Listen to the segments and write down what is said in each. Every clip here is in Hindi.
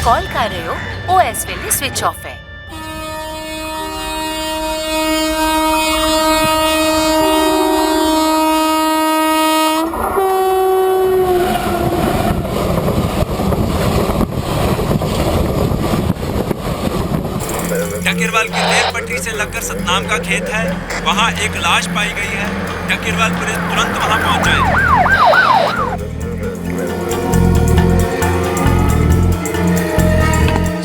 कॉल कर रहे हो ओएस वेले स्विच ऑफ है। डकेरवाल की रेल पटरी से लगकर सतनाम का खेत है, वहाँ एक लाश पाई गई है। डकेरवाल पुलिस तुरंत वहाँ पहुँच जाए।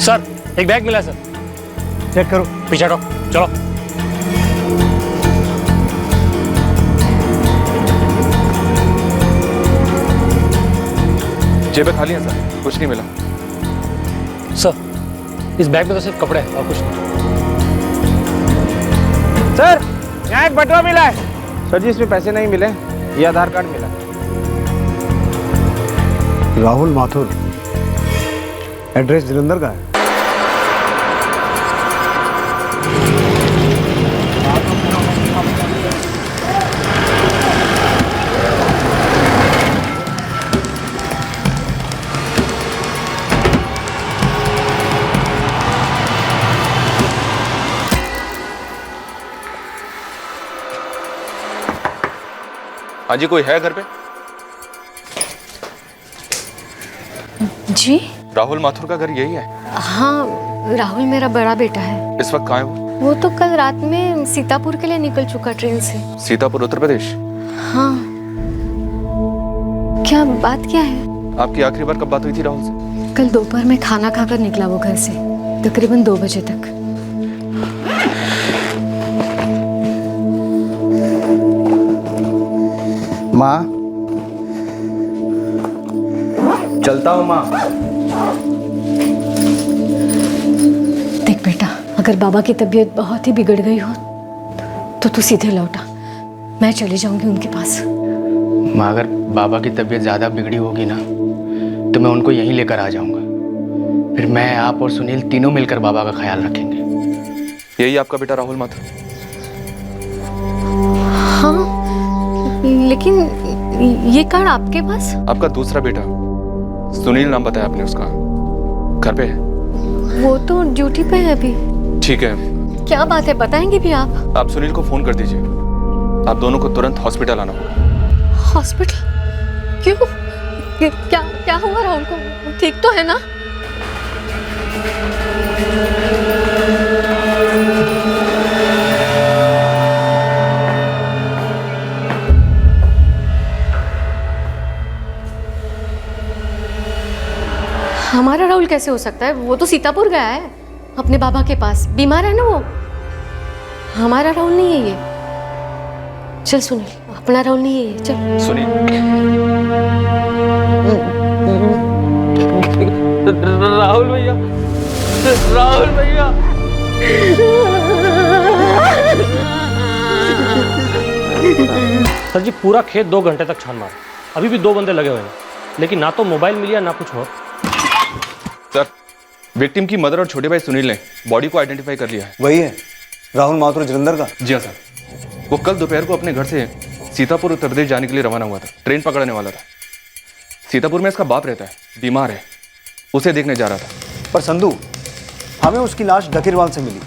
सर एक बैग मिला है सर, चेक करो, पीछे हटो, चलो। जेबें खाली हैं सर, कुछ नहीं मिला। सर इस बैग में तो सिर्फ कपड़े हैं और कुछ नहीं। सर यहाँ एक बटुआ मिला है। सर जी इसमें पैसे नहीं मिले, ये आधार कार्ड मिला। राहुल माथुर, एड्रेस जलंधर का है। हाँ जी, कोई है घर पे? जी राहुल माथुर का घर यही है? हाँ, राहुल मेरा बड़ा बेटा है। इस वक्त कहाँ है वो तो कल रात में सीतापुर के लिए निकल चुका ट्रेन से। सीतापुर, उत्तर प्रदेश? हाँ, क्या बात क्या है? आपकी आखिरी बार कब बात हुई थी राहुल से? कल दोपहर में खाना खाकर निकला वो घर से, तकरीबन 2 बजे तक। माँ, चलता हूँ माँ। देख बेटा, अगर बाबा की तबीयत बहुत ही बिगड़ गई हो तो तू सीधे लौटा, मैं चली जाऊंगी उनके पास। माँ, अगर बाबा की तबीयत ज़्यादा बिगड़ी होगी ना तो मैं उनको यहीं लेकर आ जाऊंगा। फिर मैं, आप और सुनील तीनों मिलकर बाबा का ख्याल रखेंगे। यही आपका बेटा राहुल माथुर? हाँ, लेकिन ये कार्ड आपके पास? आपका दूसरा बेटा सुनील नाम बताया आपने, उसका घर पे है? वो तो ड्यूटी पे है अभी। ठीक है। क्या बात है, बताएंगे भी आप? आप सुनील को फोन कर दीजिए, आप दोनों को तुरंत हॉस्पिटल आना होगा। हॉस्पिटल? क्यों? क्या क्या हुआ राहुल को? ठीक तो है ना? हमारा राहुल कैसे हो सकता है? वो तो सीतापुर गया है अपने बाबा के पास, बीमार है ना वो। हमारा राहुल नहीं है ये। चल सुनील, अपना राहुल नहीं है ये, चल। सुनील, राहुल भैया, राहुल भैया। सर जी पूरा खेत 2 घंटे तक छान मारा, अभी भी 2 बंदे लगे हुए हैं, लेकिन ना तो मोबाइल मिली ना कुछ और। सर विक्टिम की मदर और छोटे भाई सुनील ने बॉडी को आइडेंटिफाई कर लिया है। वही है राहुल माथुर, जलंधर का? जी हाँ सर, वो कल दोपहर को अपने घर से सीतापुर उत्तर प्रदेश जाने के लिए रवाना हुआ था, ट्रेन पकड़ने वाला था। सीतापुर में इसका बाप रहता है, बीमार है, उसे देखने जा रहा था। पर संधू, हमें उसकी लाश डकेरवाल से मिली,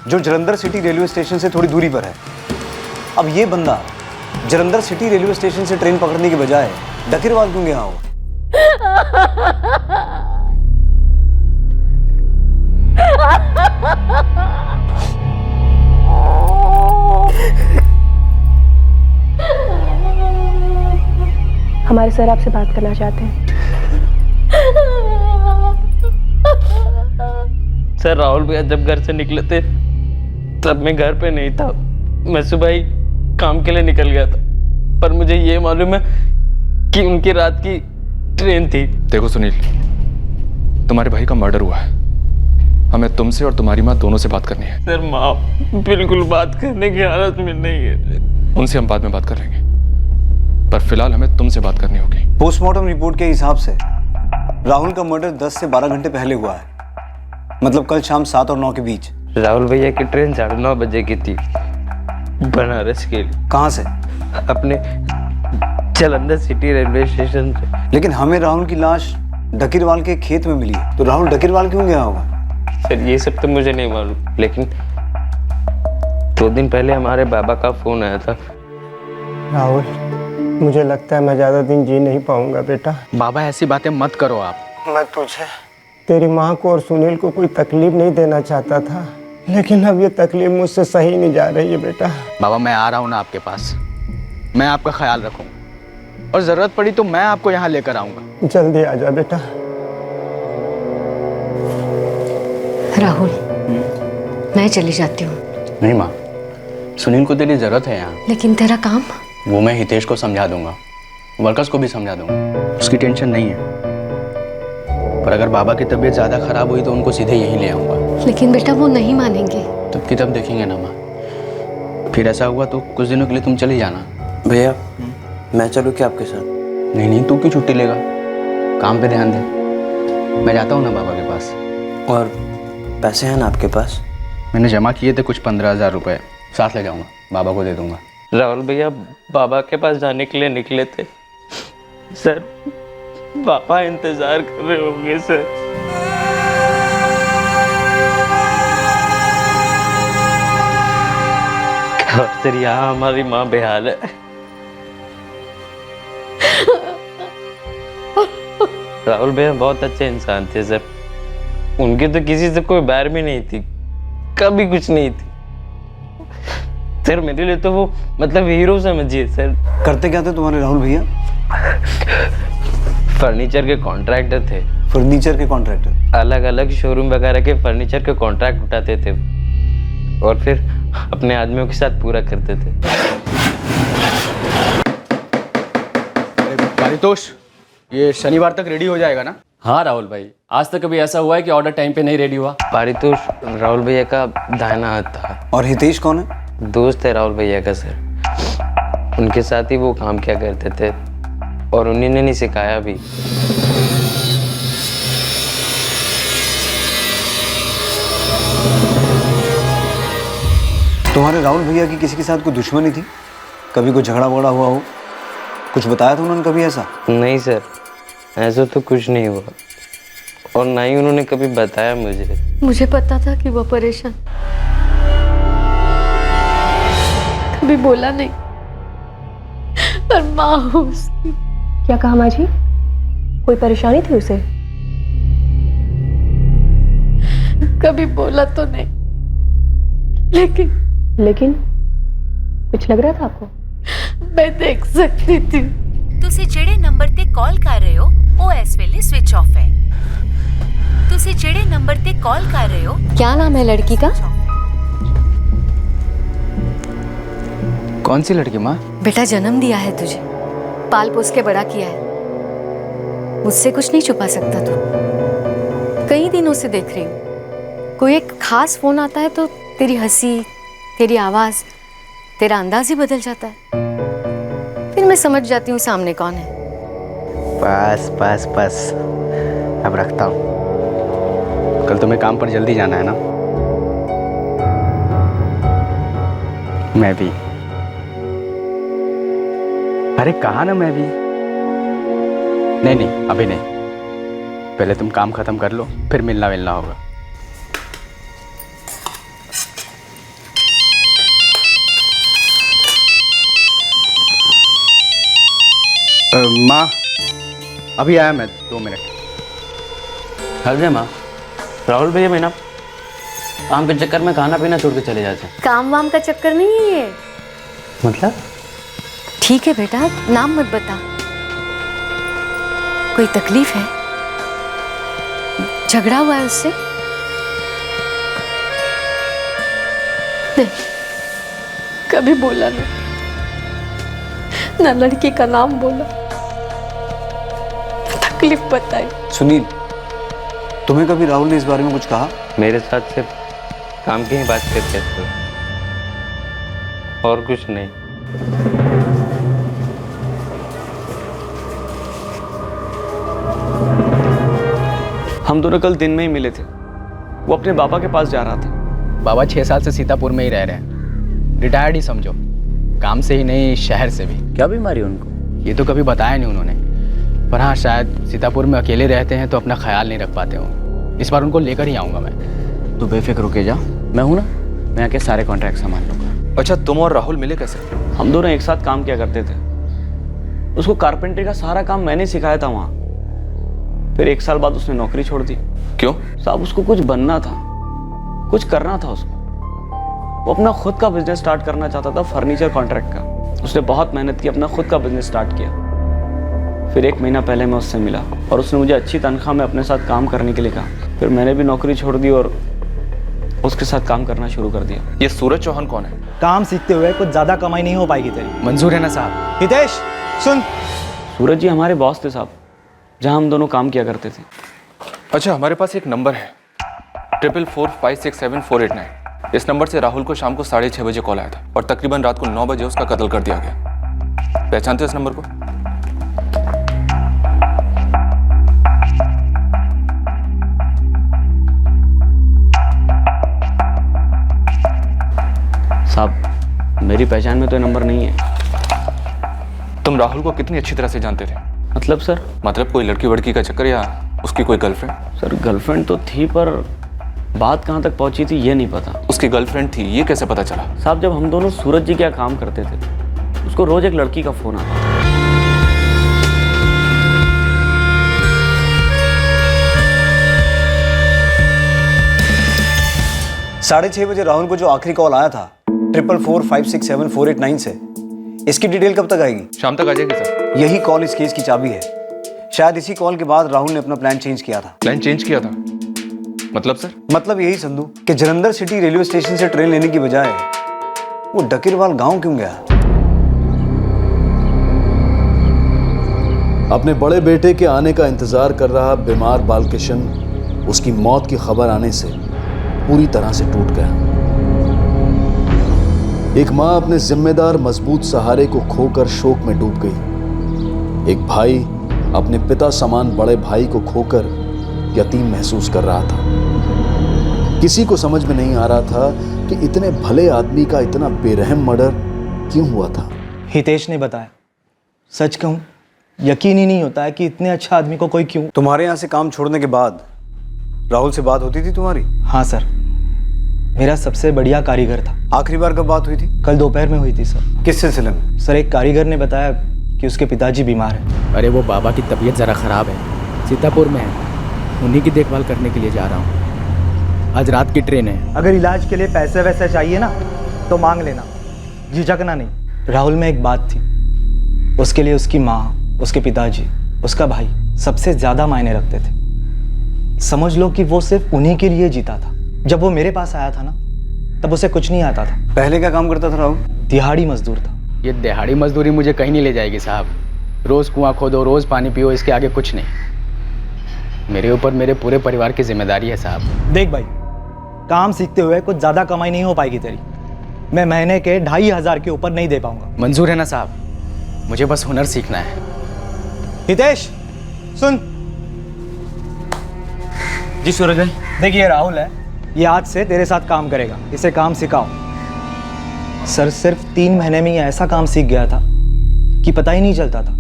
जो जलंधर सिटी रेलवे स्टेशन से थोड़ी दूरी पर है। अब ये बंदा जलंधर सिटी रेलवे स्टेशन से ट्रेन पकड़ने के बजाय डकेरवाल क्यों गया हो? हमारे सर आपसे बात करना चाहते हैं। सर राहुल भैया जब घर से निकले थे तब मैं घर पे नहीं था, मैं सुबह ही काम के लिए निकल गया था, पर मुझे ये मालूम है कि उनकी रात की ट्रेन थी। देखो सुनील, तुम्हारे भाई का मर्डर हुआ है, हमें तुमसे और तुम्हारी माँ दोनों से बात करनी है। सर माँ बिल्कुल बात करने की हालत में नहीं है। उनसे हम बाद में बात कर लेंगे, पर फिलहाल हमें तुमसे बात करनी होगी। पोस्टमार्टम रिपोर्ट के हिसाब से राहुल का मर्डर 10 से 12 घंटे पहले हुआ है, मतलब कल शाम 7 और 9 के बीच। राहुल भैया की ट्रेन 9:30 बजे की थी, बनारस के लिए। कहाँ से? अपने जलंधर सिटी रेलवे स्टेशन से। लेकिन हमें राहुल की लाश डकीरवाल के खेत में मिली है, तो राहुल डकीरवाल क्यों गया होगा? सर ये सब तो मुझे नहीं मालूम, लेकिन 2 दिन पहले हमारे बाबा का फोन आया था। राहुल, मुझे लगता है मैं ज़्यादा दिन जी नहीं पाऊंगा बेटा। बाबा ऐसी बातें मत करो आप। मैं तुझे, तेरी माँ को और सुनील को कोई तकलीफ नहीं देना चाहता था, लेकिन अब ये तकलीफ मुझसे सही नहीं जा रही है बेटा। बाबा मैं आ रहा हूँ ना आपके पास, मैं आपका ख्याल रखूँ और ज़रूरत पड़ी तो मैं आपको यहाँ लेकर आऊँगा। जल्दी आ जा बेटा। राहुल, मैं चली जाती हूँ। नहीं माँ, सुनील को तेरी ज़रूरत है यहाँ। लेकिन तेरा काम? वो मैं हितेश को समझा दूंगा, वर्कर्स को भी समझा दूंगा, उसकी टेंशन नहीं है। पर अगर बाबा की तबीयत ज़्यादा ख़राब हुई तो उनको सीधे यहीं ले आऊँगा। लेकिन बेटा वो नहीं मानेंगे। तब की तब देखेंगे ना माँ। फिर ऐसा हुआ तो कुछ दिनों के लिए तुम चली जाना। भैया मैं चलूँ क्या आपके साथ? नहीं नहीं, तू क्यों छुट्टी लेगा, काम पे ध्यान दे। मैं जाता हूँ ना बाबा के पास। और पैसे हैं ना आपके पास? मैंने जमा किए थे कुछ 15,000 रुपये, साथ ले जाऊँगा, बाबा को दे दूँगा। राहुल भैया बाबा के पास जाने के लिए निकले थे सर, पापा इंतजार कर रहे होंगे सर। और सर यहाँ हमारी माँ बेहाल है। राहुल भैया बहुत अच्छे इंसान थे सर, उनकी तो किसी से कोई बैर भी नहीं थी, कभी कुछ नहीं थी सर। मेरे लिए तो वो मतलब हीरो समझिए सर। करते क्या थे तुम्हारे राहुल भैया? फर्नीचर के कॉन्ट्रैक्टर थे। फर्नीचर के कॉन्ट्रैक्टर? अलग अलग शोरूम वगैरह के फर्नीचर के कॉन्ट्रैक्ट उठाते थे और फिर अपने आदमियों के साथ पूरा करते थे। पारितोष, ये शनिवार तक रेडी हो जाएगा ना? हाँ राहुल भाई, आज तक कभी ऐसा हुआ है कि ऑर्डर टाइम पे नहीं रेडी हुआ? पारितोष राहुल भैया का दाहिना हाथ था। और हितेश कौन है? दोस्त है राहुल भैया का सर, उनके साथ ही वो काम किया करते थे और उन्हीं ने नहीं सिखाया भी। तुम्हारे राहुल भैया की किसी के साथ कोई दुश्मनी थी? कभी कोई झगड़ा वगड़ा हुआ हो? कुछ बताया था उन्होंने कभी ऐसा? नहीं सर, ऐसा तो कुछ नहीं हुआ और ना ही उन्होंने कभी बताया मुझे। मुझे पता था कि वो परेशान, कभी बोला नहीं, पर माँ हूँ उसकी। क्या कहा माँ जी? कोई परेशानी थी उसे? कभी बोला तो नहीं, लेकिन कुछ लग रहा था आपको? मैं देख सकती थी। ਤੁਸੀਂ ਜਿਹੜੇ ਨੰਬਰ ਤੇ ਕਾਲ ਕਰ ਰਹੇ ਹੋ ਉਹ ਇਸ ਵੇਲੇ ਸਵਿਚ ਆਫ ਹੈ। ਤੁਸੀਂ ਜਿਹੜੇ ਨੰਬਰ ਤੇ ਕਾਲ ਕਰ ਰਹੇ ਹੋ। क्या नाम है लड़की का? कौन सी लड़की माँ? बेटा जन्म दिया है तुझे, पाल पोस के बड़ा किया है, मुझसे कुछ नहीं छुपा सकता तू। कई दिनों से देख रही हूँ, कोई एक खास फोन आता है तो तेरी हंसी, तेरी आवाज, तेरा अंदाज ही बदल जाता है। फिर मैं समझ जाती हूँ सामने कौन है। बस बस बस, अब रखता हूँ। कल तुम्हें काम पर जल्दी जाना है ना? मैं भी। अरे कहा ना मैं भी। नहीं नहीं अभी नहीं, पहले तुम काम खत्म कर लो, फिर मिलना होगा। माँ अभी आया मैं, 2 मिनट। हर गए माँ। राहुल भैया मैं ना काम के चक्कर में खाना पीना छोड़ के चले जाते हैं। काम वाम का चक्कर नहीं है ये। मतलब? ठीक है बेटा, नाम मत बता। कोई तकलीफ है? झगड़ा हुआ है उससे? नहीं, कभी बोला नहीं, ना लड़की का नाम बोला, तकलीफ बताई। सुनील, तुम्हें कभी राहुल ने इस बारे में कुछ कहा? मेरे साथ सिर्फ काम की ही बात करते थे और कुछ नहीं। हम दोनों कल दिन में ही मिले थे, वो अपने बाबा के पास जा रहा था। बाबा 6 साल से सीतापुर में ही रह रहे हैं, रिटायर्ड ही समझो, काम से ही नहीं शहर से भी। क्या बीमारी उनको? ये तो कभी बताया नहीं उन्होंने, पर हाँ, शायद सीतापुर में अकेले रहते हैं तो अपना ख्याल नहीं रख पाते हो। इस बार उनको लेकर ही आऊँगा मैं। तू बेफिक्र होके जा, मैं हूँ ना, मैं आके सारे कॉन्ट्रैक्ट संभाल लूँगा। अच्छा, तुम और राहुल मिले कैसे? हम दोनों एक साथ काम किया करते थे। उसको कारपेंटरी का सारा काम मैंने सिखाया था वहाँ। फिर 1 साल बाद उसने नौकरी छोड़ दी। क्यों? साहब, उसको कुछ बनना था, कुछ करना था उसको। वो अपना खुद का बिजनेस स्टार्ट करना चाहता था, फर्नीचर कॉन्ट्रैक्ट का। उसने बहुत मेहनत की, अपना खुद का बिजनेस स्टार्ट किया। फिर 1 महीना पहले मैं उससे मिला और उसने मुझे अच्छी तनख्वाह में अपने साथ काम करने के लिए कहा। फिर मैंने भी नौकरी छोड़ दी और उसके साथ काम करना शुरू कर दिया। ये सूरज चौहान कौन है? काम सीखते हुए कुछ ज्यादा कमाई नहीं हो पाएगी तेरी। मंजूर है ना साहब? हितेश सुन, सूरज जी हमारे बॉस थे साहब, जहाँ हम दोनों काम किया करते थे। अच्छा, हमारे पास एक नंबर है 4445674889। इस नंबर से राहुल को शाम को 6:30 बजे कॉल आया था और तकरीबन रात को 9 बजे उसका कत्ल कर दिया गया। पहचानते हो इस नंबर को? साहब, मेरी पहचान में तो ये नंबर नहीं है। तुम राहुल को कितनी अच्छी तरह से जानते थे? मतलब सर? मतलब कोई लड़की वड़की का चक्कर या उसकी कोई गर्लफ्रेंड? सर, गर्लफ्रेंड तो थी, पर बात कहाँ तक पहुँची थी ये नहीं पता। उसकी गर्लफ्रेंड थी, ये कैसे पता चला? साहब, जब हम दोनों सूरज जी क्या काम करते थे, उसको रोज एक लड़की का फोन आता था। 6:30 बजे राहुल को जो आखिरी कॉल आया था 4445674889 से, इसकी डिटेल कब तक आएगी? शाम तक आ जाएगी सर। यही कॉल इस केस की चाबी है। शायद इसी कॉल के बाद राहुल ने अपना प्लान चेंज किया था। प्लान चेंज किया था? मतलब सर? मतलब यही संधू कि जलंधर सिटी रेलवे स्टेशन से ट्रेन लेने की बजाय वो डकीरवाल गांव क्यों गया? अपने बड़े बेटे के आने का इंतजार कर रहा बीमार बालकिशन उसकी मौत की खबर आने से पूरी तरह से टूट गया। एक मां अपने जिम्मेदार मजबूत सहारे को खोकर शोक में डूब गई। एक भाई अपने पिता समान बड़े भाई को खोकर यतीम महसूस कर रहा था। किसी को समझ में नहीं आ रहा था कि इतने भले आदमी का इतना बेरहम मर्डर क्यों हुआ था। हितेश ने बताया। सच कहूं, यकीन ही नहीं होता है कि इतने अच्छा आदमी को कोई क्यों। तुम्हारे यहाँ से काम छोड़ने के बाद राहुल से बात होती थी तुम्हारी? हाँ सर, मेरा सबसे बढ़िया कारीगर था। आखिरी बार कब बात हुई थी? कल दोपहर में हुई थी सर। किस सिलसिले में? सर, एक कारीगर ने बताया कि उसके पिताजी बीमार हैं। अरे वो बाबा की तबीयत ज़रा ख़राब है, सीतापुर में है, उन्हीं की देखभाल करने के लिए जा रहा हूँ। आज रात की ट्रेन है। अगर इलाज के लिए पैसे वैसे चाहिए ना तो मांग लेना, झिझकना नहीं। राहुल में एक बात थी, उसके लिए उसकी माँ, उसके पिताजी, उसका भाई सबसे ज़्यादा मायने रखते थे। समझ लो कि वो सिर्फ उन्हीं के लिए जीता था। जब वो मेरे पास आया था ना, तब उसे कुछ नहीं आता था। पहले क्या काम करता था राहुल? दिहाड़ी मजदूर था। ये दिहाड़ी मजदूरी मुझे कहीं नहीं ले जाएगी साहब। रोज़ कुआं खोदो, रोज़ पानी पियो, इसके आगे कुछ नहीं। मेरे ऊपर मेरे पूरे परिवार की जिम्मेदारी है साहब। देख भाई, काम सीखते हुए कुछ ज़्यादा कमाई नहीं हो पाएगी तेरी। मैं महीने के 2500 के ऊपर नहीं दे पाऊंगा। मंजूर है ना साहब? मुझे बस हुनर सीखना है। हितेश सुन। जी सूरज भाई। देखिए, राहुल है, ये आज से तेरे साथ काम करेगा। इसे काम सिखाओ। सर, सिर्फ 3 महीने में ये ऐसा काम सीख गया था कि पता ही नहीं चलता था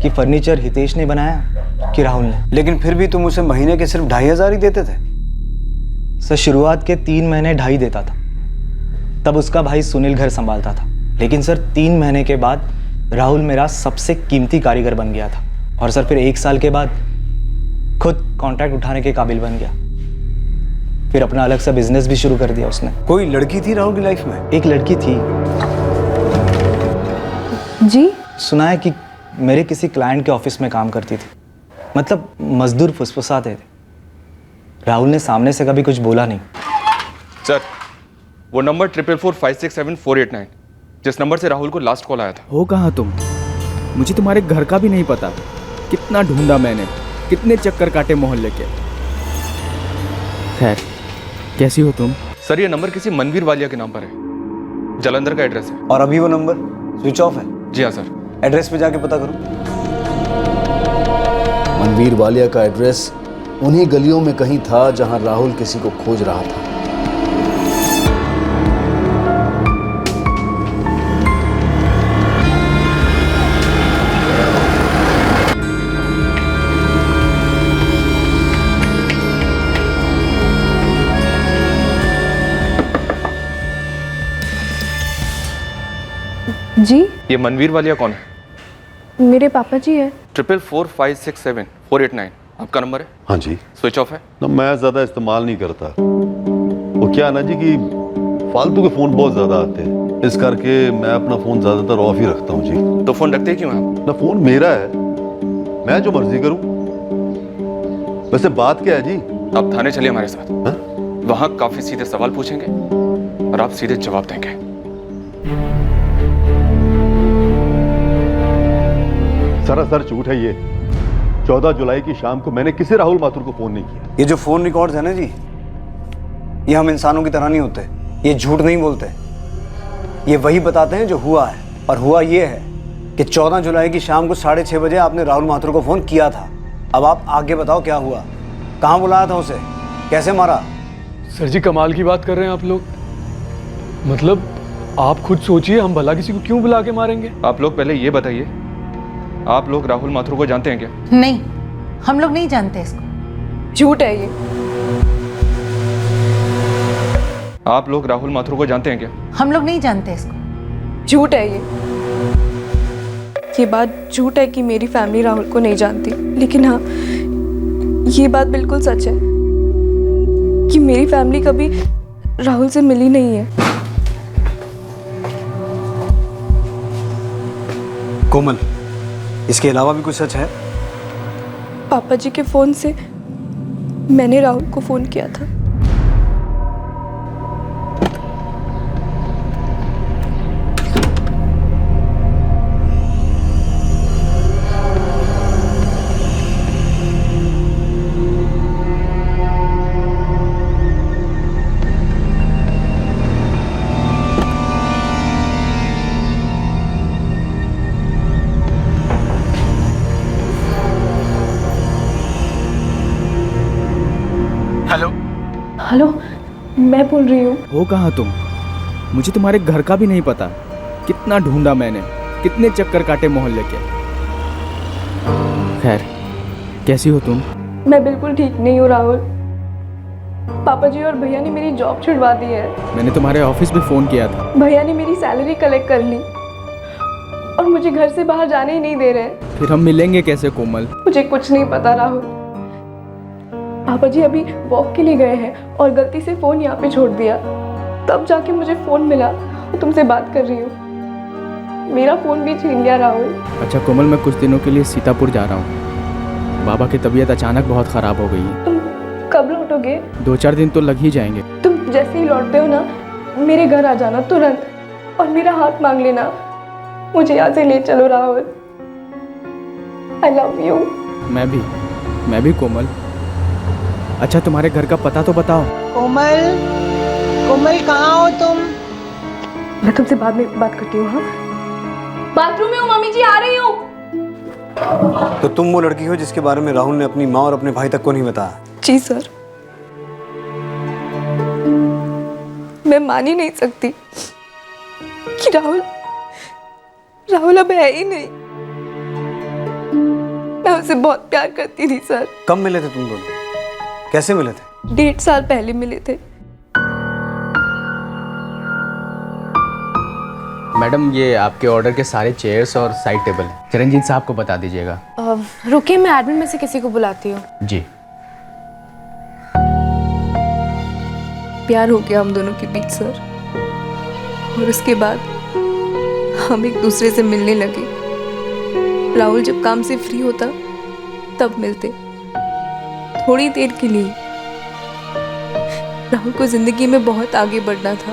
कि फर्नीचर हितेश ने बनाया कि राहुल ने। लेकिन फिर भी तुम उसे महीने के सिर्फ 2500 ही देते थे? सर, शुरुआत के 3 महीने 2.5 देता था, तब उसका भाई सुनील घर संभालता था। लेकिन सर, 3 महीने के बाद राहुल मेरा सबसे कीमती कारीगर बन गया था। और सर, फिर 1 साल के बाद खुद कॉन्ट्रैक्ट उठाने के काबिल बन गया। फिर अपना अलग सा बिजनेस भी शुरू कर दिया उसने। कोई लड़की थी राहुल की लाइफ में? एक लड़की थी जी। सुना है कि मेरे किसी क्लाइंट के ऑफिस में काम करती थी। मतलब मजदूर फुसफुसाते थे। राहुल ने सामने से कभी कुछ बोला नहीं। सर, वो नंबर 4445674889 जिस नंबर से राहुल को लास्ट कॉल आया था। हो कहाँ तुम? मुझे तुम्हारे घर का भी नहीं पता। कितना ढूंढा मैंने, कितने चक्कर काटे मोहल्ले के। खैर, कैसी हो तुम? सर, ये नंबर किसी मनवीर वालिया के नाम पर है। जलंधर का एड्रेस है। और अभी वो नंबर स्विच ऑफ है? जी हाँ सर। एड्रेस पे जाके पता करो। मनवीर वालिया का एड्रेस उन्हीं गलियों में कहीं था जहां राहुल किसी को खोज रहा था। जी ये मनवीर वालिया कौन है? मेरे पापा जी है। 444567 आपका नंबर है? हाँ जी। स्विच ऑफ है ना, मैं ज़्यादा इस्तेमाल नहीं करता। वो क्या है ना जी कि फालतू के फ़ोन बहुत ज़्यादा आते हैं, इस करके मैं अपना फ़ोन ज़्यादातर ऑफ ही रखता हूँ जी। तो फ़ोन रखते क्यों आप? ना, फ़ोन मेरा है, मैं जो मर्जी करूँ। वैसे बात क्या है जी? आप थाने चलिए हमारे साथ। वहाँ काफ़ी सीधे सवाल पूछेंगे और आप सीधे जवाब देंगे। सरासर झूठ है ये। 14 जुलाई की शाम को मैंने किसी राहुल माथुर को फोन नहीं किया। ये जो फोन रिकॉर्ड्स है ना जी, ये हम इंसानों की तरह नहीं होते। ये झूठ नहीं बोलते, ये वही बताते हैं जो हुआ है। और हुआ ये है कि 14 जुलाई की शाम को 6:30 बजे आपने राहुल माथुर को फोन किया था। अब आप आगे बताओ क्या हुआ, कहाँ बुलाया था उसे, कैसे मारा? सर जी कमाल की बात कर रहे हैं आप लोग। मतलब आप खुद सोचिए, हम भला किसी को क्यों बुला के मारेंगे? आप लोग पहले ये बताइए, आप लोग राहुल माथुर को जानते हैं क्या? नहीं, हम लोग नहीं जानते इसको। झूठ है ये। आप लोग राहुल माथुर को जानते हैं क्या? हम लोग नहीं जानते इसको। झूठ है ये बात झूठ है कि मेरी फैमिली राहुल को नहीं जानती। लेकिन हाँ, ये बात बिल्कुल सच है कि मेरी फैमिली कभी राहुल से मिली नहीं है। कोमल, इसके अलावा भी कुछ सच है? पापा जी के फोन से मैंने राहुल को फोन किया था। हेलो, मैं बोल रही हूँ। हो कहाँ तुम? मुझे तुम्हारे घर का भी नहीं पता। कितना ढूंढा मैंने, कितने चक्कर काटे मोहल्ले के। खैर, कैसी हो तुम? मैं बिल्कुल ठीक नहीं हूँ राहुल। पापा जी और भैया ने मेरी जॉब छुड़वा दी है। मैंने तुम्हारे ऑफिस में फ़ोन किया था। भैया ने मेरी सैलरी कलेक्ट कर ली और मुझे घर से बाहर जाने ही नहीं दे रहे। फिर हम मिलेंगे कैसे कोमल? मुझे कुछ नहीं पता राहुल। पापा जी अभी वॉक के लिए गए हैं और गलती से फ़ोन यहाँ पे छोड़ दिया। तब जाके मुझे फ़ोन मिला और तुमसे बात कर रही हूँ। मेरा फ़ोन भी छीन लिया राहुल। अच्छा कोमल, मैं कुछ दिनों के लिए सीतापुर जा रहा हूँ। बाबा की तबीयत अचानक बहुत ख़राब हो गई है। तुम कब लौटोगे? 2-4 दिन तो लग ही जाएंगे। तुम जैसे ही लौटते हो ना, मेरे घर आ जाना तुरंत और मेरा हाथ मांग लेना। मुझे यहाँ से ले चलो राहुल। I love you. मैं भी कोमल। अच्छा तुम्हारे घर का पता तो बताओ। कोमल, कोमल कहाँ हो तुम? मैं तुमसे बाद में बात करती हूँ। हाँ, बाथरूम में हूँ मम्मी जी, आ रही हूँ। तो तुम वो लड़की हो जिसके बारे में राहुल ने अपनी माँ और अपने भाई तक को नहीं बताया? जी सर। मैं मान ही नहीं सकती कि राहुल अब है ही नहीं। मैं उसे बहुत प्यार करती थी सर। कब मिले थे तुम दोनों? कैसे मिले थे? 1.5 साल पहले मिले थे। मैडम, ये आपके ऑर्डर के सारे चेयर्स और साइड टेबल हैं। चिरंजीत साहब को बता दीजिएगा। रुकिए, मैं एडमिन में से किसी को बुलाती हूँ। जी। प्यार हो गया हम दोनों के बीच सर, और उसके बाद हम एक दूसरे से मिलने लगे। राहुल जब काम से फ्री होता तब मिलते, थोड़ी देर के लिए। राहुल को जिंदगी में बहुत आगे बढ़ना था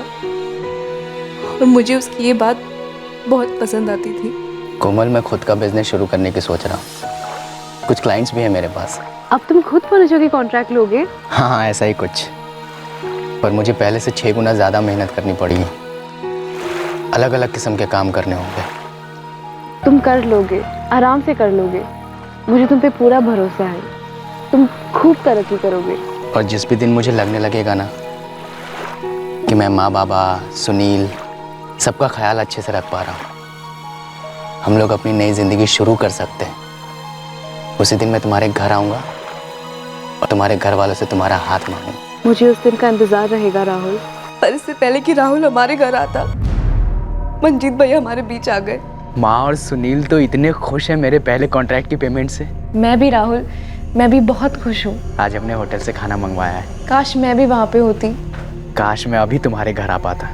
और मुझे उसकी ये बात बहुत पसंद आती थी। कोमल, मैं खुद का बिजनेस शुरू करने की सोच रहा हूँ। कुछ क्लाइंट्स भी हैं मेरे पास। अब तुम खुद फर्नीचर की कॉन्ट्रैक्ट लोगे? हाँ, ऐसा ही कुछ। पर मुझे पहले से 6 गुना ज़्यादा मेहनत करनी पड़ेगी। अलग अलग किस्म के काम करने होंगे। तुम कर लोगे, आराम से कर लोगे। मुझे तुम पे पूरा भरोसा है। तुम खूब तरक्की करोगे। और जिस भी दिन मुझे लगने लगेगा ना कि मैं माँ बाबा, सुनील, सबका ख्याल अच्छे से रख पा रहा हूँ, हम लोग अपनी नई ज़िंदगी शुरू कर सकते हैं, उसी दिन मैं तुम्हारे घर आऊँगा और तुम्हारे घर वालों से तुम्हारा हाथ मांगूंगा। मुझे उस दिन का इंतज़ार रहेगा राहुल। पर इससे पहले कि राहुल हमारे घर आता, मंजीत भैया हमारे बीच आ गए। माँ और सुनील तो इतने खुश हैं मेरे पहले कॉन्ट्रैक्ट की पेमेंट से। मैं भी राहुल, मैं भी बहुत खुश हूँ। आज हमने होटल से खाना मंगवाया है। काश मैं भी वहाँ पे होती। काश मैं अभी तुम्हारे घर आ पाता,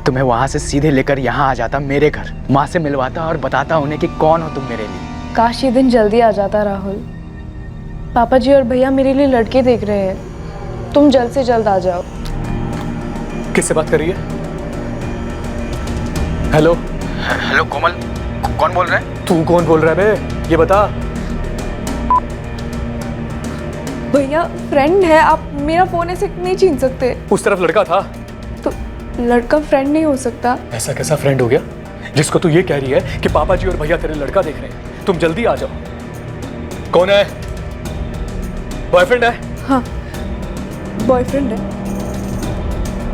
तुम्हें वहाँ से सीधे लेकर यहाँ आ जाता मेरे घर, माँ से मिलवाता और बताता उन्हें कि कौन हो तुम मेरे लिए। काश ये दिन जल्दी आ जाता राहुल। पापा जी और भैया मेरे लिए लड़के देख रहे हैं, तुम जल्द से जल्द आ जाओ। किससे बात कर रही है? हेलो हेलो कोमल, कौन बोल रहा है? तू कौन बोल रहा है बे, ये बता। भैया फ्रेंड है, आप मेरा फोन ऐसे नहीं छीन सकते। उस तरफ लड़का था तो लड़का फ्रेंड नहीं हो सकता। ऐसा कैसा फ्रेंड हो गया जिसको तू ये कह रही है कि पापा जी और भैया तेरे लड़का देख रहे हैं, तुम जल्दी आ जाओ। कौन है? बॉयफ्रेंड है? हाँ बॉयफ्रेंड है,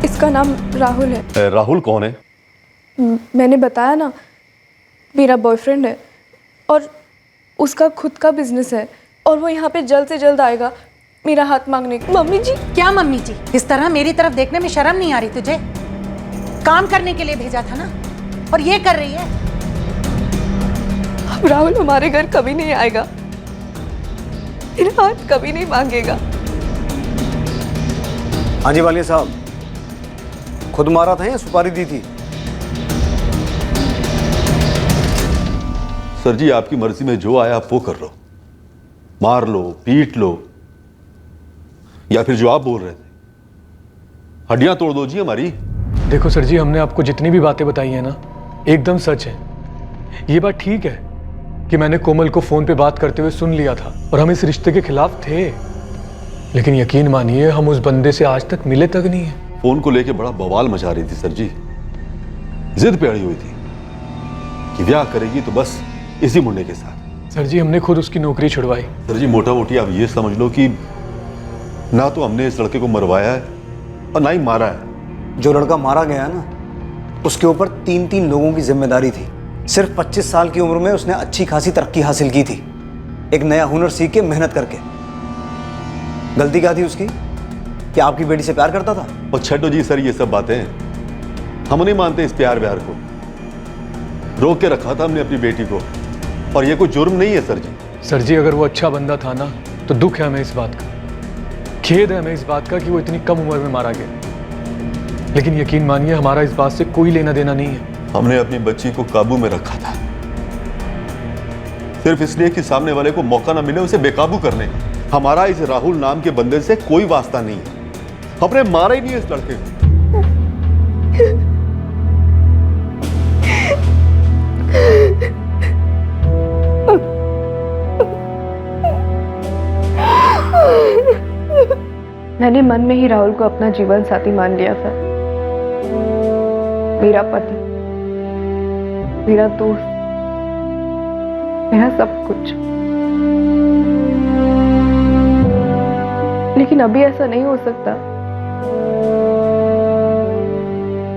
इसका नाम राहुल है। राहुल कौन है? मैंने बताया ना, मेरा बॉयफ्रेंड है और उसका खुद का बिजनेस है और वो यहाँ पे जल्द से जल्द आएगा मेरा हाथ मांगने। मम्मी जी। क्या मम्मी जी? इस तरह मेरी तरफ देखने में शर्म नहीं आ रही तुझे? काम करने के लिए भेजा था ना, और ये कर रही है। अब राहुल हमारे घर कभी नहीं आएगा, मेरा हाथ कभी नहीं मांगेगा। हाँ जी वालिया साहब, खुद मारा था या सुपारी दी थी? सर जी, आपकी मर्जी में जो आया आप वो कर लो, मार लो, पीट लो, या फिर जो आप बोल रहे थे हड्डियां तोड़ दो जी हमारी। देखो सर जी, हमने आपको जितनी भी बातें बताई है ना, एकदम सच है। ये बात ठीक है कि मैंने कोमल को फोन पे बात करते हुए सुन लिया था और हम इस रिश्ते के खिलाफ थे, लेकिन यकीन मानिए हम उस बंदे से आज तक मिले तक नहीं है। फोन को लेके बड़ा बवाल मचा रही थी सर जी, जिद पे अड़ी हुई थी कि ब्याह करेगी तो बस इसी मुंडे के साथ। सर जी हमने खुद उसकी नौकरी छुड़वाई। सर जी मोटा मोटी आप ये समझ लो कि ना तो हमने इस लड़के को मरवाया है और ना ही मारा है। जो लड़का मारा गया ना, उसके ऊपर 3 लोगों की जिम्मेदारी थी। सिर्फ 25 साल की उम्र में उसने अच्छी खासी तरक्की हासिल की थी, एक नया हुनर सीख के, मेहनत करके। गलती क्या थी उसकी कि आपकी बेटी से प्यार करता था? और छठो जी सर, ये सब बातें हम नहीं मानते। इस प्यार व्यार को रोक के रखा था हमने अपनी बेटी को, और ये कोई जुर्म नहीं है सर जी। सर जी अगर वो अच्छा बंदा था ना, तो दुख है हमें इस बात का, खेद है हमें इस बात का कि वो इतनी कम उम्र में मारा गया। लेकिन यकीन मानिए हमारा इस बात से कोई लेना देना नहीं है। हमने अपनी बच्ची को काबू में रखा था सिर्फ इसलिए कि सामने वाले को मौका ना मिले उसे बेकाबू करने का। हमारा इस राहुल नाम के बंदे से कोई वास्ता नहीं है, हमने मारा ही नहीं है इस लड़के को। मैंने मन में ही राहुल को अपना जीवन साथी मान लिया था, मेरा पति, मेरा दोस्त, मेरा सब कुछ। लेकिन अभी ऐसा नहीं हो सकता,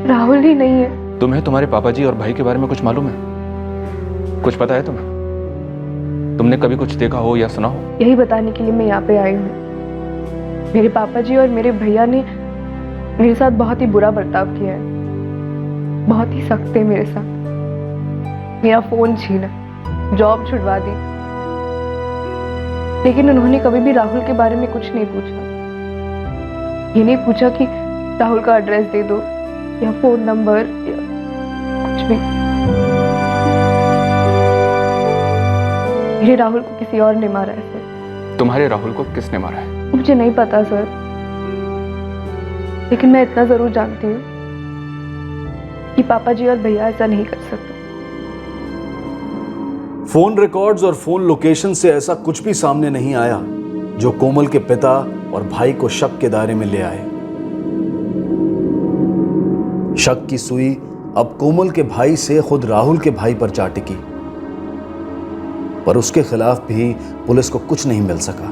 राहुल ही नहीं है। तुम्हें तुम्हारे पापा जी और भाई के बारे में कुछ मालूम है? कुछ पता है तुम्हें? तुमने कभी कुछ देखा हो या सुना हो? यही बताने के लिए मैं यहाँ पे आई हूँ। मेरे पापा जी और मेरे भैया ने मेरे साथ बहुत ही बुरा बर्ताव किया है, बहुत ही सख्त है मेरे साथ। मेरा फोन छीना, जॉब छुड़वा दी, लेकिन उन्होंने कभी भी राहुल के बारे में कुछ नहीं पूछा। ये नहीं पूछा कि राहुल का एड्रेस दे दो या फोन नंबर या कुछ भी। मेरे राहुल को किसी और ने मारा है सर। तुम्हारे राहुल को किसने मारा है? मुझे नहीं पता सर, लेकिन मैं इतना जरूर जानती हूँ कि पापा जी और भैया ऐसा नहीं कर सकते। फोन रिकॉर्ड्स और फोन लोकेशन से ऐसा कुछ भी सामने नहीं आया जो कोमल के पिता और भाई को शक के दायरे में ले आए। शक की सुई अब कोमल के भाई से खुद राहुल के भाई पर जा टिकी, पर उसके खिलाफ भी पुलिस को कुछ नहीं मिल सका।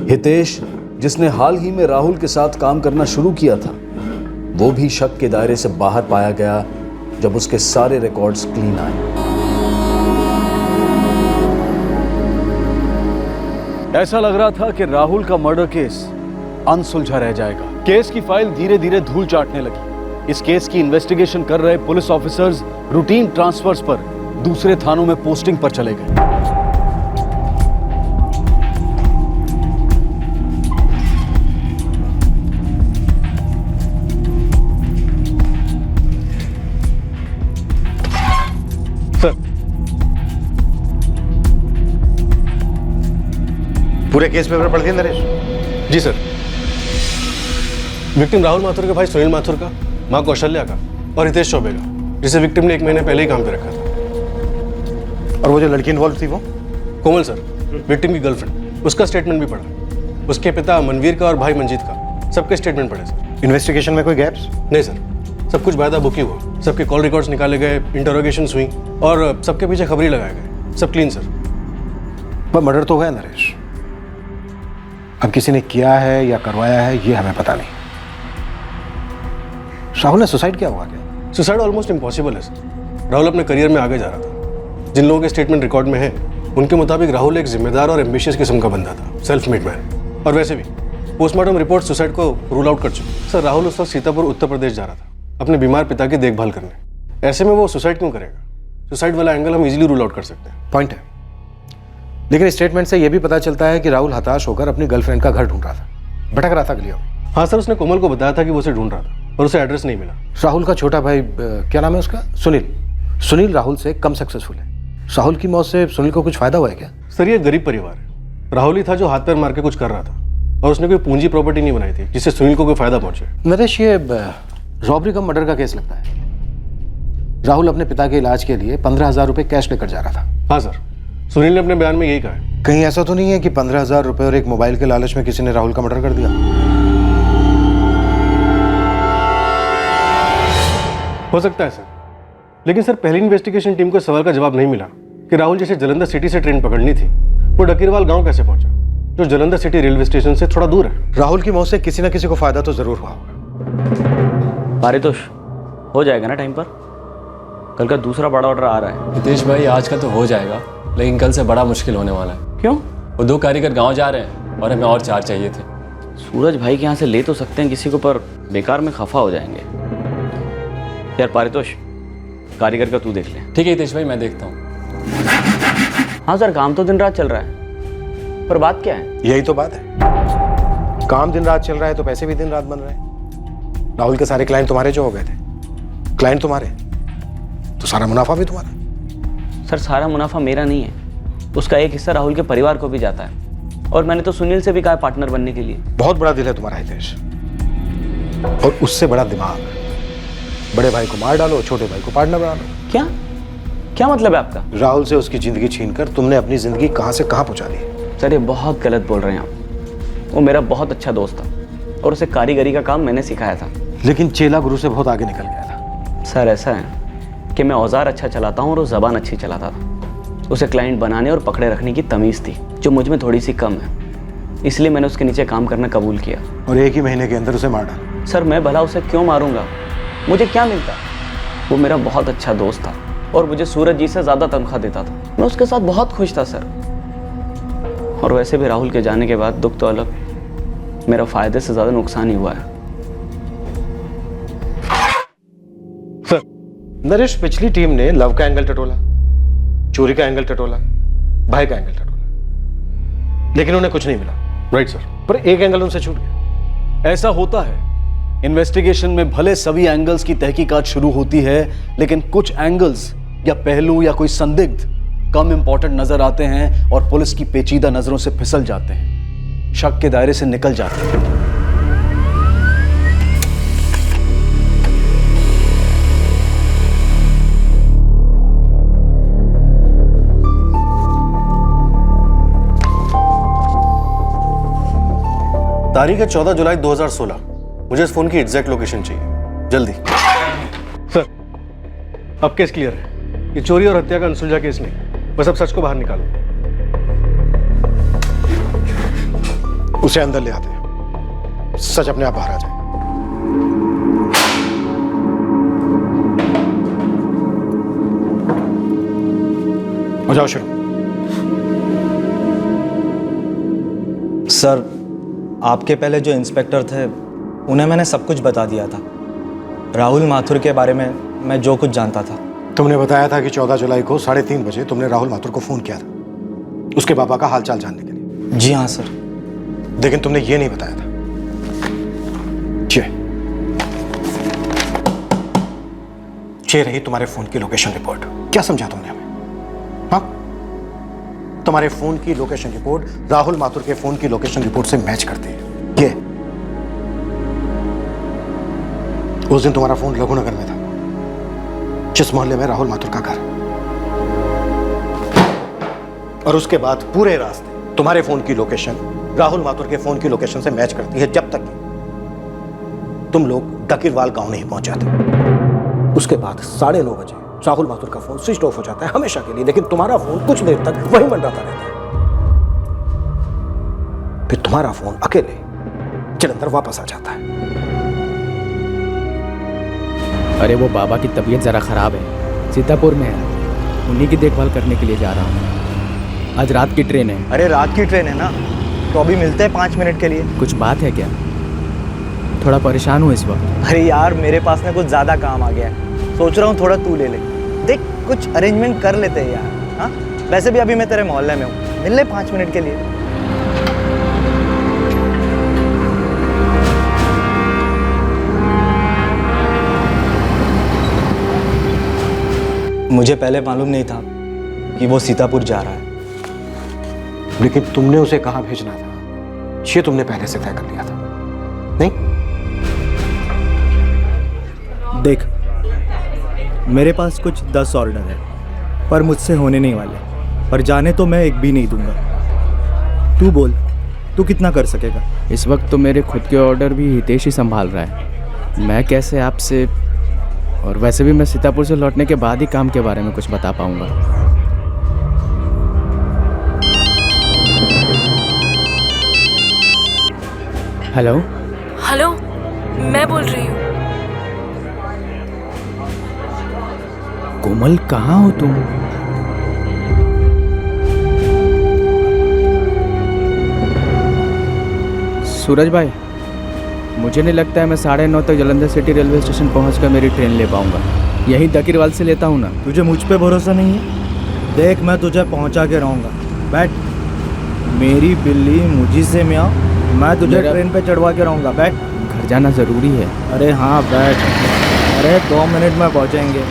हितेश, जिसने हाल ही में राहुल के साथ काम करना शुरू किया था, वो भी शक के दायरे से बाहर पाया गया जब उसके सारे रिकॉर्ड्स क्लीन आए। ऐसा लग रहा था कि राहुल का मर्डर केस अनसुलझा रह जाएगा, केस की फाइल धीरे धीरे धूल चाटने लगी। इस केस की इन्वेस्टिगेशन कर रहे पुलिस ऑफिसर्स रूटीन ट्रांसफर्स पर दूसरे थानों में पोस्टिंग पर चले गए। सर, पूरे केस पेपर पढ़ दिए नरेश? जी सर। विक्टिम राहुल माथुर के भाई सुनील माथुर का, मां कौशल्या का और हितेश चौबे का, जिसे विक्टिम ने 1 महीने पहले ही काम पे रखा था। और वो जो लड़की इन्वॉल्व थी वो? कोमल सर, विक्टिम की गर्लफ्रेंड। उसका स्टेटमेंट भी पढ़ा। उसके पिता मनवीर का और भाई मंजीत का, सबके स्टेटमेंट पढ़े सर। इन्वेस्टिगेशन में कोई गैप्स? नहीं सर, सब कुछ बायदा बुक ही हुआ। सबके कॉल रिकॉर्ड्स निकाले गए, इंटरोगेशंस हुई और सबके पीछे खबरी लगाए गए। सब क्लीन सर। पर मर्डर तो हुआ है नरेश। अब किसी ने किया है या करवाया है ये हमें पता नहीं। राहुल ने सुसाइड किया हुआ क्या? सुसाइड ऑलमोस्ट इम्पॉसिबल है सर। राहुल अपने करियर में आगे जा रहा था। जिन लोगों के स्टेटमेंट रिकॉर्ड में है उनके मुताबिक राहुल एक जिम्मेदार और एम्बिशियस किस्म का बंदा था, सेल्फ मेड मैन। और वैसे भी पोस्टमार्टम रिपोर्ट सुसाइड को रूल आउट कर चुकी। सर, राहुल उस वक्त सीतापुर उत्तर प्रदेश जा रहा था अपने बीमार पिता की देखभाल करने। ऐसे में वो सुसाइड क्यों करेगा? सुसाइड वाला एंगल हम इजीली रूल आउट कर सकते हैं। पॉइंट है, लेकिन स्टेटमेंट से यह भी पता चलता है कि राहुल हताश होकर अपनी गर्लफ्रेंड का घर ढूंढ रहा था, भटक रहा था गलियों में। हाँ सर, उसने कोमल को बताया था कि वो उसे ढूंढ रहा था और उसे एड्रेस नहीं मिला। राहुल का छोटा भाई, क्या नाम है उसका? सुनील। सुनील राहुल से कम सक्सेसफुल है। राहुल की मौत से सुनील को कुछ फायदा हुआ है क्या? सर, ये गरीब परिवार है। राहुल ही था जो हाथ पैर मार के कुछ कर रहा था और उसने कोई पूंजी प्रॉपर्टी नहीं बनाई थी जिससे सुनील को कोई फायदा पहुंचे। नरेश, ये रॉबरी कम मर्डर का केस लगता है। राहुल अपने पिता के इलाज के लिए 15,000 रुपए कैश लेकर जा रहा था। हाँ सर, सुनील ने अपने बयान में यही कहा है। कहीं ऐसा तो नहीं है कि 15,000 रुपए और एक मोबाइल के लालच में किसी ने राहुल का मर्डर कर दिया? हो सकता है सर, लेकिन सर पहली इन्वेस्टिगेशन टीम को सवाल का जवाब नहीं मिला कि राहुल जैसे जलंधर सिटी से ट्रेन पकड़नी थी, वो डकीरवाल गांव कैसे पहुंचा, जो जलंधर सिटी रेलवे स्टेशन से थोड़ा दूर है। राहुल की मौत से किसी न किसी को फायदा तो जरूर हुआ होगा। पारितोष हो जाएगा ना टाइम पर? कल का दूसरा बड़ा ऑर्डर आ रहा है। हितेश भाई, आज का तो हो जाएगा, लेकिन कल से बड़ा मुश्किल होने वाला है। क्यों? वो 2 कारीगर गांव जा रहे हैं और हमें और 4 चाहिए थे। सूरज भाई के यहाँ से ले तो सकते हैं किसी को, पर बेकार में खफा हो जाएंगे। यार पारितोष, कारीगर का तू देख ले। ठीक है हितेश भाई, मैं देखता हूँ। हाँ सर, काम तो दिन रात चल रहा है, पर बात क्या है? यही तो बात है, काम दिन रात चल रहा है तो पैसे भी दिन रात बन रहे हैं। राहुल के सारे क्लाइंट तुम्हारे जो हो गए थे, क्लाइंट तुम्हारे तो सारा मुनाफा भी तुम्हारा। सर, सारा मुनाफा मेरा नहीं है, उसका एक हिस्सा राहुल के परिवार को भी जाता है। और मैंने तो सुनील से भी कहा पार्टनर बनने के लिए। बहुत बड़ा दिल है तुम्हारा हितेश, और उससे बड़ा दिमाग। बड़े भाई को मार डालो, छोटे भाई को पार्टनर बना लो। क्या क्या मतलब है आपका? राहुल से उसकी जिंदगी छीनकर तुमने अपनी जिंदगी कहां से कहां पहुंचा दी। सर, ये बहुत गलत बोल रहे हैं आप। वो मेरा बहुत अच्छा दोस्त था और उसे कारीगरी का काम मैंने सिखाया था। लेकिन चेला गुरु से बहुत आगे निकल गया था। सर, ऐसा है कि मैं औजार अच्छा चलाता हूँ और वो ज़बान अच्छी चलाता था। उसे क्लाइंट बनाने और पकड़े रखने की तमीज़ थी, जो मुझ में थोड़ी सी कम है। इसलिए मैंने उसके नीचे काम करना कबूल किया और 1 ही महीने के अंदर उसे मार डाला। सर, मैं भला उसे क्यों मारूंगा? मुझे क्या मिलता? वो मेरा बहुत अच्छा दोस्त था और मुझे सूरज जी से ज़्यादा तनख्वाह देता था। मैं उसके साथ बहुत खुश था सर। और वैसे भी राहुल के जाने के बाद दुख तो अलग, मेरा फायदे से ज़्यादा नुकसान ही हुआ है। सर, नरेश, पिछली टीम ने लव का एंगल टटोला, चोरी का एंगल टटोला, भाई का एंगल टटोला, लेकिन उन्हें कुछ नहीं मिला। राइट सर, पर एक एंगल उनसे छूट गया। ऐसा होता है, इन्वेस्टिगेशन में भले सभी एंगल्स की तहकीकात शुरू होती है, लेकिन कुछ एंगल्स या पहलू या कोई संदिग्ध कम इंपॉर्टेंट नजर आते हैं और पुलिस की पेचीदा नजरों से फिसल जाते हैं, शक के दायरे से निकल जाते हैं। तारीख है 14 जुलाई 2016। मुझे इस फोन की एग्जैक्ट लोकेशन चाहिए, जल्दी। सर, अब केस क्लियर है। ये चोरी और हत्या का अनसुलझा केस नहीं, बस अब सच को बाहर निकालो। उसे अंदर ले आते हैं, सच अपने आप बाहर आ जाए। हो जाओ शुरू। सर, आपके पहले जो इंस्पेक्टर थे उन्हें मैंने सब कुछ बता दिया था। राहुल माथुर के बारे में मैं जो कुछ जानता था। तुमने बताया था कि 14 जुलाई को 3:30 बजे तुमने राहुल माथुर को फोन किया था उसके पापा का हालचाल जानने के लिए। जी हाँ सर। लेकिन तुमने ये नहीं बताया था ये रही तुम्हारे फोन की लोकेशन रिपोर्ट। क्या समझा तुमने हमें? हाँ, तुम्हारे फोन की लोकेशन रिपोर्ट राहुल माथुर के फोन की लोकेशन रिपोर्ट से मैच करती है। ये उस दिन तुम्हारा फोन रघुनगर में था, जिस मोहल्ले में राहुल माथुर का घर, और उसके बाद पूरे रास्ते तुम्हारे फोन की लोकेशन राहुल माथुर के फोन की लोकेशन से मैच करती है, जब तक तुम लोग डकीरवाल गांव नहीं पहुंच जाते। उसके बाद 9:30 बजे राहुल माथुर का फोन स्विच ऑफ हो जाता है हमेशा के लिए, लेकिन तुम्हारा फोन कुछ देर तक वहीं मंडराता रहता है। फिर तुम्हारा फोन अकेले जलंधर वापस आ जाता है। अरे वो बाबा की तबीयत ज़रा ख़राब है, सीतापुर में है, उन्हीं की देखभाल करने के लिए जा रहा हूँ। आज रात की ट्रेन है। अरे रात की ट्रेन है ना, तो अभी मिलते हैं 5 मिनट के लिए। कुछ बात है क्या? थोड़ा परेशान हूँ इस वक्त। अरे यार मेरे पास में कुछ ज़्यादा काम आ गया है, सोच रहा हूँ थोड़ा तू ले ले। देख कुछ अरेंजमेंट कर लेते हैं यार। हाँ, वैसे भी अभी मैं तेरे मोहल्ले में हूँ, मिल ले 5 मिनट के लिए। मुझे पहले मालूम नहीं था कि वो सीतापुर जा रहा है। लेकिन तुमने उसे कहां भेजना था ये तुमने पहले से तय कर लिया था, नहीं? देख, मेरे पास कुछ 10 ऑर्डर है, पर मुझसे होने नहीं वाले, पर जाने तो मैं एक भी नहीं दूंगा। तू बोल, तू कितना कर सकेगा? इस वक्त तो मेरे खुद के ऑर्डर भी हितेश ही संभाल रहा है, मैं कैसे आपसे, और वैसे भी मैं सीतापुर से लौटने के बाद ही काम के बारे में कुछ बता पाऊंगा। हेलो हेलो, मैं बोल रही हूँ। कोमल, कहाँ हो तुम? सूरज भाई, मुझे नहीं लगता है मैं 9:30 तक जलंधर सिटी रेलवे स्टेशन पहुंचकर मेरी ट्रेन ले पाऊंगा। यहीं डकीरवाल से लेता हूं ना। तुझे मुझ पे भरोसा नहीं है? देख, मैं तुझे पहुंचा के रहूँगा। बैठ। मेरी बिल्ली मुझी से म्याऊं, मैं तुझे ट्रेन पे चढ़वा के रहूँगा। बैठ। घर जाना ज़रूरी है। अरे हाँ बैठ। अरे 2 मिनट में पहुँचेंगे।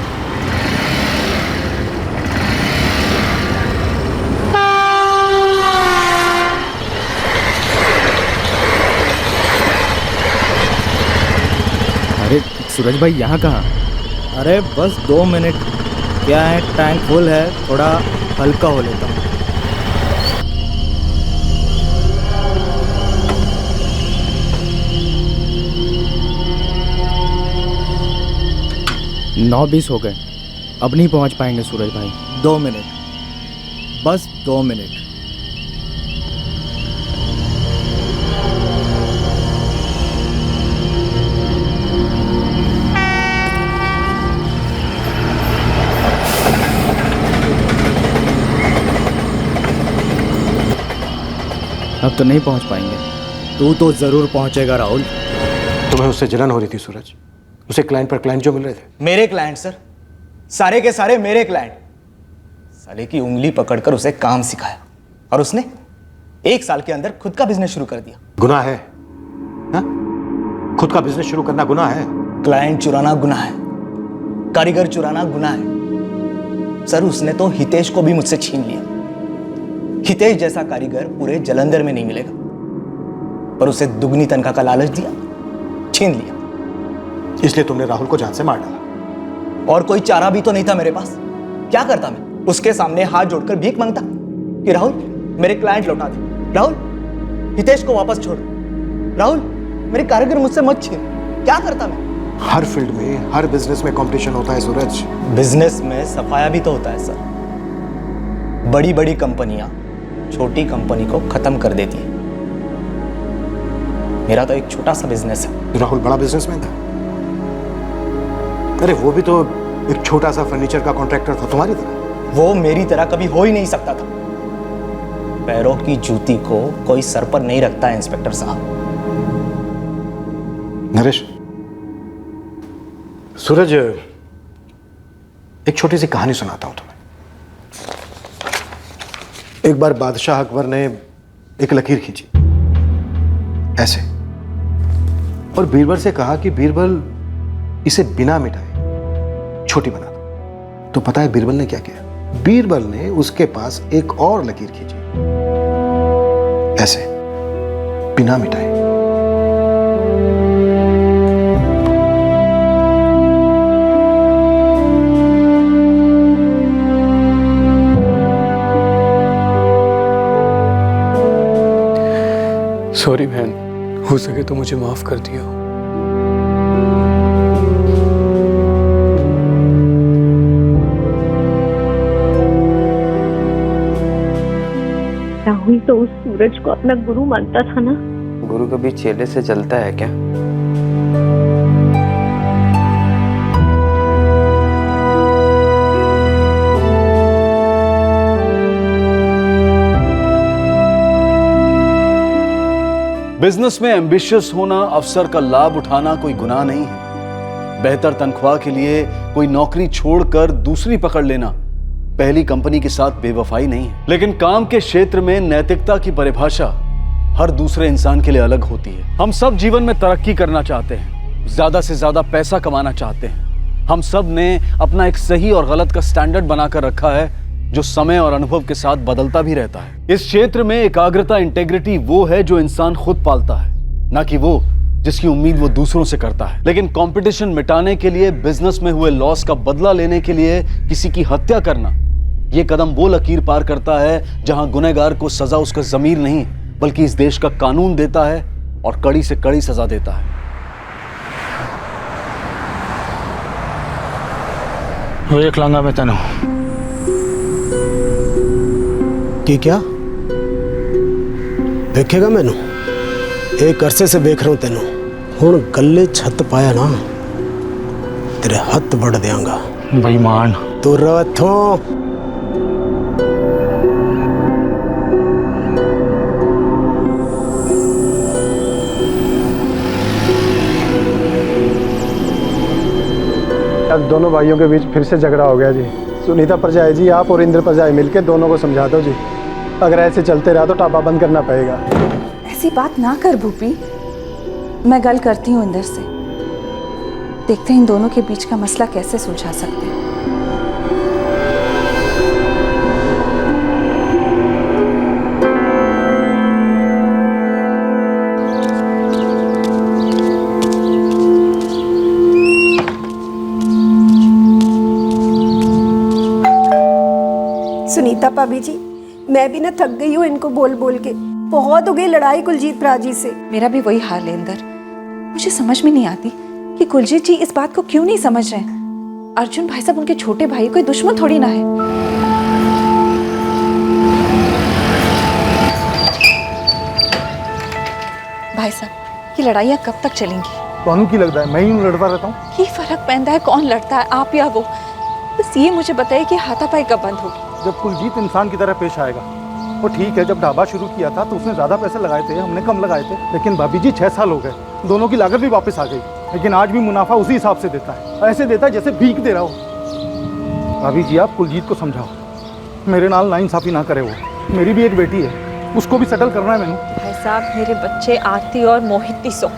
अरे सूरज भाई, यहाँ कहाँ? अरे बस 2 मिनट। क्या है, टैंक फुल है, थोड़ा हल्का हो लेता हूँ। नौ 20 हो गए, अब नहीं पहुँच पाएंगे सूरज भाई। 2 मिनट, बस 2 मिनट। अब तो नहीं पहुंच पाएंगे। तू तो जरूर पहुंचेगा राहुल। तुम्हें उससे जलन हो रही थी सूरज, उसे क्लाइंट पर क्लाइंट जो मिल रहे थे। मेरे क्लाइंट सर, सारे के सारे मेरे क्लाइंट। साले की उंगली पकड़कर उसे काम सिखाया और उसने 1 साल के अंदर खुद का बिजनेस शुरू कर दिया। गुनाह है हा? खुद का बिजनेस शुरू करना गुनाह है? क्लाइंट चुराना गुनाह है, कारीगर चुराना गुनाह है। सर, उसने तो हितेश को भी मुझसे छीन लिया। हितेश जैसा कारीगर पूरे जलंधर में नहीं मिलेगा, पर उसे दुगनी तनख्वाह का लालच दिया, छीन लिया। इसलिए तुमने राहुल को जान से मार डाला। और कोई चारा भी तो नहीं था मेरे पास। क्या करता मैं? उसके सामने हाथ जोड़कर भीख मांगता कि राहुल मेरे क्लाइंट लौटा दे, राहुल हितेश को वापस छोड़, राहुल मेरे कारीगर मुझसे मत छीन। क्या करता मैं? हर फील्ड में, हर बिजनेस में कंपटीशन होता है सूरज। बिजनेस में सफाया भी तो होता है सर। बड़ी बड़ी कंपनियां छोटी कंपनी को खत्म कर देती है। मेरा तो एक छोटा सा बिजनेस है। राहुल बड़ा बिजनेसमैन था। अरे वो भी तो एक छोटा सा फर्नीचर का कॉन्ट्रैक्टर था तुम्हारी तरह। वो मेरी तरह कभी हो ही नहीं सकता था। पैरों की जूती को कोई सर पर नहीं रखता है इंस्पेक्टर साहब। नरेश, सूरज, एक छोटी सी कहानी सुनाता हूं तुम्हें। एक बार बादशाह अकबर ने एक लकीर खींची ऐसे, और बीरबल से कहा कि बीरबल इसे बिना मिटाए छोटी बना दो। तो पता है बीरबल ने क्या किया? बीरबल ने उसके पास एक और लकीर खींची ऐसे, बिना मिटाए। सॉरी बहन, हो सके तो मुझे माफ कर दिया। राहुल तो उस सूरज को अपना गुरु मानता था ना। गुरु कभी चेले से चलता है क्या? बिजनेस में एम्बिशियस होना, अवसर का लाभ उठाना कोई गुनाह नहीं है। बेहतर तनख्वाह के लिए कोई नौकरी छोड़कर दूसरी पकड़ लेना पहली कंपनी के साथ बेवफाई नहीं है। लेकिन काम के क्षेत्र में नैतिकता की परिभाषा हर दूसरे इंसान के लिए अलग होती है। हम सब जीवन में तरक्की करना चाहते हैं, ज्यादा से ज्यादा पैसा कमाना चाहते हैं। हम सब ने अपना एक सही और गलत का स्टैंडर्ड बनाकर रखा है जो समय और अनुभव के साथ बदलता भी रहता है। इस क्षेत्र में एकाग्रता, इंटेग्रिटी वो है जो इंसान खुद पालता है, ना कि वो जिसकी उम्मीद वो दूसरों से करता है। लेकिन कंपटीशन मिटाने के लिए, बिजनेस में हुए लॉस का बदला लेने के लिए किसी की हत्या करना, ये कदम वो लकीर पार करता है जहां गुनहगार को सजा उसका ज़मीर नहीं बल्कि इस देश का कानून देता है और कड़ी से कड़ी सजा देता है। देख लांगा मैं तेनों की क्या देखेगा मैनू? एक अरसे से देख रहा हूं तेनों, हुण गले छत पाया ना तेरे हथ बढ़ देंगा बेईमान। तू रथों अब दोनों भाइयों के बीच फिर से झगड़ा हो गया जी। सुनीता परजाई जी, आप और इंद्र परजाई मिलकर दोनों को समझा दो जी। अगर ऐसे चलते रहा तो टापा बंद करना पड़ेगा। ऐसी बात ना कर भूपी, मैं गल करती हूँ इंदर से, देखते हैं इन दोनों के बीच का मसला कैसे सुलझा सकते हैं। सुनीता भाभी जी, मैं भी ना थक गई हूँ इनको बोल बोल के। बहुत हो गई लड़ाई कुलजीत प्राजी से। मेरा भी वही हाल है इंदर, मुझे समझ में नहीं आती कि कुलजीत जी इस बात को क्यों नहीं समझ रहे हैं। अर्जुन भाई साहब उनके छोटे भाई कोई दुश्मन थोड़ी ना है। भाई साहब, ये लड़ाइयाँ कब तक चलेंगी? कौन की लगता है मैं ही लड़ता रहता हूँ? ये फर्क पैदा है कौन लड़ता है, आप या वो? बस ये मुझे बताइए कि हाथापाई कब बंद होगी? जब कुलजीत इंसान की तरह पेश आएगा। वो ठीक है, जब ढाबा शुरू किया था तो उसने ज़्यादा पैसे लगाए थे, हमने कम लगाए थे। लेकिन भाभी जी 6 साल हो गए, दोनों की लागत भी वापस आ गई, लेकिन आज भी मुनाफा उसी हिसाब से देता है। ऐसे देता है जैसे भीख दे रहा हो। भाभी जी, आप कुलजीत को समझाओ, मेरे नाल नाइंसाफी ना करे। वो मेरी भी एक बेटी है, उसको भी सेटल करना है मैंने। भाई साहब, मेरे बच्चे आरती और मोहित सो,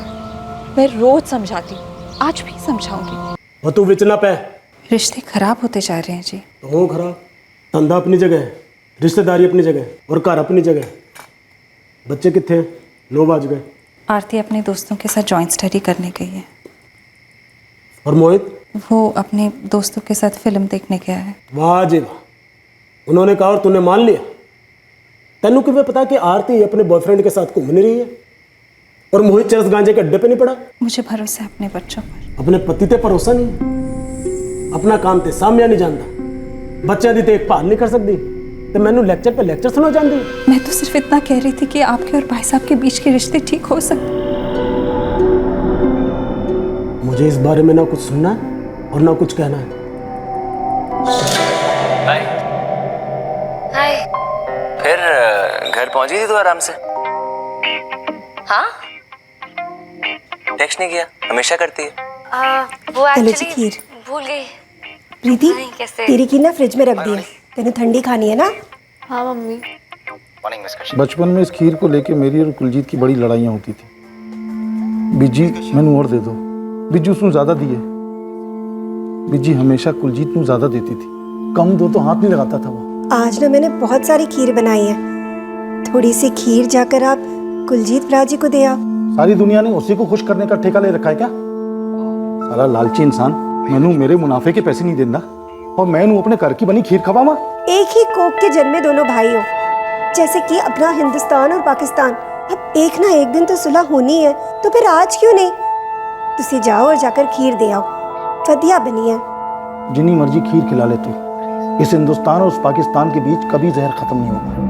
मैं रोज समझाती, आज भी समझाऊंगी। वो तू विचना पे रिश्ते खराब होते जा रहे हैं जी। तो खराब, धंधा अपनी जगह है, रिश्तेदारी अपनी जगह और घर अपनी जगह। बच्चे कितने हैं? 9 बज गए। आरती अपने दोस्तों के साथ जॉइंट स्टडी करने गई है। और मोहित? वो अपने दोस्तों के साथ फिल्म देखने गया है। वाह जी वाह, उन्होंने कहा और तूने मान लिया। तेनू किਵੇਂ पता कि आरती अपने बॉयफ्रेंड के साथ घूम नहीं रही है और मोहित चरस गांजे के अड्डे पे नहीं पड़ा? मुझे भरोसा है अपने बच्चों पर। अपने पति ते भरोसा नहीं, अपना काम ते सामया नहीं जानता, बच्चा दी देखभाल नहीं कर सकती तो मैनू लेक्चर पे लेक्चर सुना जाती। मैं तो सिर्फ इतना कह रही थी कि आपके और भाई साहब के बीच के रिश्ते ठीक हो सकते। मुझे इस बारे में ना कुछ सुनना और ना कुछ कहना है। हाय हाय। फिर घर पहुंची थी तो आराम से? हाँ? टेक्स्ट नहीं किया, हमेशा करती है। वो हेलो जी, एक्चुअली खीर भूल गई। प्रीति, नहीं, कैसे? तेरी खीर ना फ्रिज में रख दी है, तेने ठंडी खानी है ना? हाँ मम्मी। बचपन में इस खीर को लेके मेरी और कुलजीत की बड़ी लड़ाइयाँ होती थी। बिजी मैनू और दे दो, बिजू उसनू ज़्यादा दिए। बिजी हमेशा कुलजीत नू ज़्यादा देती थी, कम दो तो हाथ नहीं लगाता था वो। आज ना मैंने बहुत सारी खीर बनाई है, थोड़ी सी खीर जाकर आप कुलजीत भ्रा जी को दे आओ। सारी दुनिया ने उसी को खुश करने का ठेका ले रखा है क्या? सारा लालची इंसान मैनू मेरे मुनाफे के पैसे नहीं देंदा और मैं अपने घर की बनी खीर खवावा। एक ही कोक के जन्मे दोनों भाई हो, जैसे कि अपना हिंदुस्तान और पाकिस्तान। अब एक ना एक दिन तो सुलह होनी है, तो फिर आज क्यों नहीं? तुसी जाओ और जाकर खीर दे आओ, वधिया बनी है। जितनी मर्जी खीर खिला ले तू, इस हिंदुस्तान और उस पाकिस्तान के बीच कभी जहर खत्म नहीं होगा।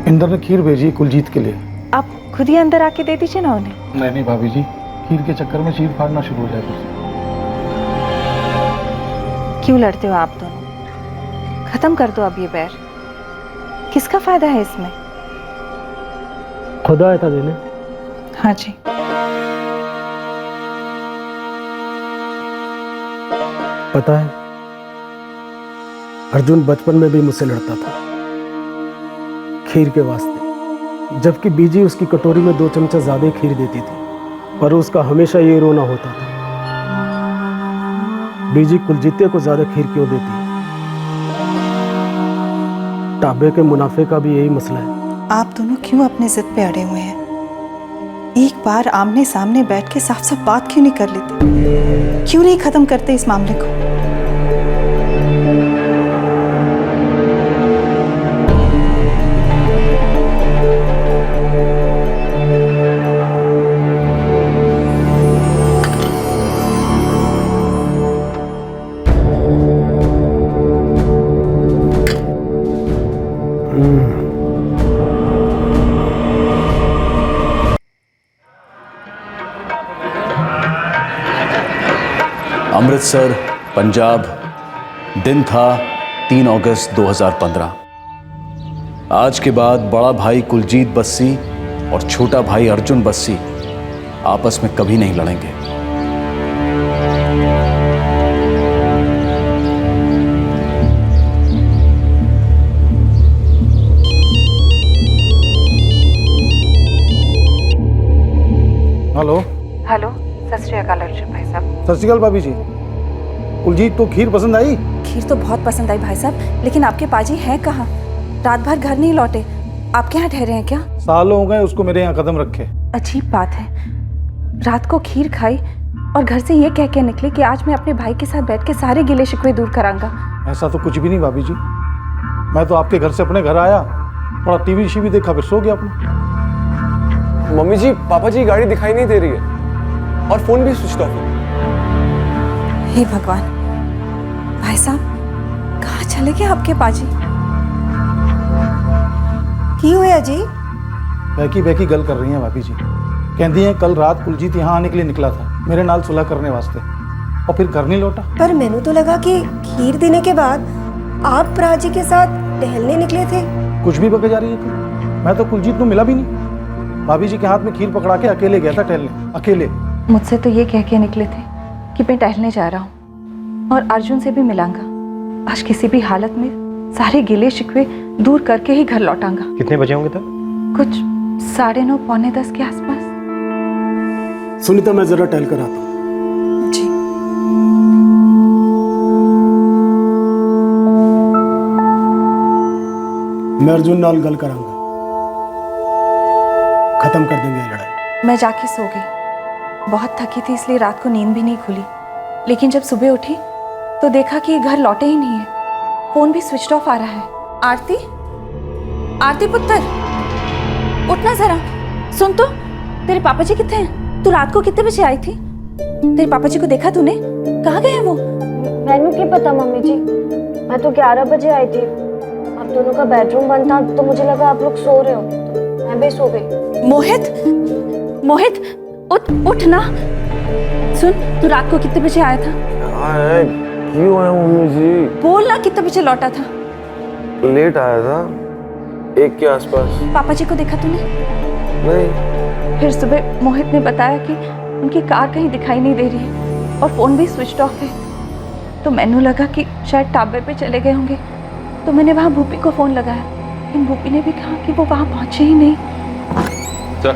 इंदर ने खीर भेजी कुलजीत के लिए। आप खुद ही अंदर आके दे दीजिए ना उन्हें। नहीं भाभी जी, खीर के चक्कर में चीर फाड़ना शुरू हो जाएगा। क्यों लड़ते हो आप दोनों? खत्म कर दो अब ये बैर। किसका फायदा है इसमें? खुदा आया था देने। हाँ जी। पता है, अर्जुन बचपन में भी मुझसे लड़ता था खीर के वास्ते, जबकि बीजी उसकी कटोरी में 2 चमचा ज्यादा खीर देती थी, पर उसका हमेशा ये रोना होता था, बीजी कुलजीते को ज्यादा खीर क्यों देती? ढाबे के मुनाफे का भी यही मसला है। आप दोनों क्यों अपने जिद पे अड़े हुए हैं? एक बार आमने सामने बैठ के साफ साफ बात क्यों नहीं कर लेते? क्यों नहीं खत्म करते इस मामले को? अमृतसर, पंजाब। दिन था 3 अगस्त 2015। आज के बाद बड़ा भाई कुलजीत बस्सी और छोटा भाई अर्जुन बस्सी आपस में कभी नहीं लड़ेंगे। हेलो। हेलो, सत श्री अकाल अर्जुन भाई साहब। सत श्री अकाल भाभी जी। कुलजीत को खीर पसंद आई? खीर तो बहुत पसंद आई भाई साहब, लेकिन आपके पाजी हैं कहाँ? रात भर घर नहीं लौटे। आपके यहाँ ठहरे हैं क्या? सालों हो गए उसको मेरे यहाँ कदम रखे। अजीब बात है, रात को खीर खाई और घर से ये कह के निकले कि आज मैं अपने भाई के साथ बैठ के सारे गिले शिकवे दूर करांगा। ऐसा तो कुछ भी नहीं भाभी जी, मैं तो आपके घर से अपने घर आया, थोड़ा टीवी शीवी देखा, फिर सो गया अपना। मम्मी जी, पापा जी गाड़ी दिखाई नहीं दे रही है और फोन भी स्विच ऑफ है। हे भगवान, भाई साहब कहाँ चले गए आपके पाजी? की होया जी? बहकी बहकी गल कर रही हैं भाभी जी। कहती हैं कल रात कुलजीत यहाँ आने के लिए निकला था मेरे नाल सुलह करने वास्ते, और फिर घर नहीं लौटा। पर मैंने तो लगा कि खीर देने के बाद आप प्राजी के साथ टहलने निकले थे। कुछ भी बके जा रही है तू, मैं तो कुलजीत को मिला भी नहीं। भाभी जी के हाथ में खीर पकड़ा के अकेले गया था टहलने, अकेले। मुझसे तो ये कह के निकले थे कि मैं टहलने जा रहा हूँ और अर्जुन से भी मिलांगा। आज किसी भी हालत में सारे गिले शिकवे दूर करके ही घर लौटांगा। कितने बजे होंगे तब? कुछ 9:30 पौने 10 के आसपास। सुनीता, मैं जरा टहल कर आता हूँ। जी। मैं अर्जुन नाल गल करांगा, खत्म कर देंगे ये लड़ाई। मैं जाके सो गई। बहुत थकी थी इसलिए रात को नींद भी नहीं खुली, लेकिन जब सुबह उठी तो देखा कि घर लौटे ही नहीं है। फोन भी स्विच ऑफ आ रहा है। आरती, आरती पुत्र, उठना जरा। सुन तो, तेरे पापा जी कितने हैं? तू रात को कितने बजे आई थी? तेरे पापा जी को देखा तूने? कहाँ गए हैं वो? मैंने क्या पता मम्मी जी, मैं तो 11 बजे आई थी। आप दोनों का बेडरूम बंद था तो मुझे लगा आप लोग सो रहे हो, तो मैं भी सो गई। मोहित, उठ ना। सुन, तू रात को कितने बजे आया था? क्यों है मम्मी जी? बोल ना, कितने बजे लौटा था? लेट आया था, 1 के आसपास। पापा जी को देखा तूने? नहीं। फिर सुबह मोहित ने बताया कि उनकी कार कहीं दिखाई नहीं दे रही है और फोन भी स्विच ऑफ है। तो मैंने लगा कि शायद ढाबे पे चले गए होंगे, तो मैंने वहाँ भूपी को फोन लगाया, लेकिन भूपी ने भी कहा कि वो वहाँ पहुंचे ही नहीं। सर,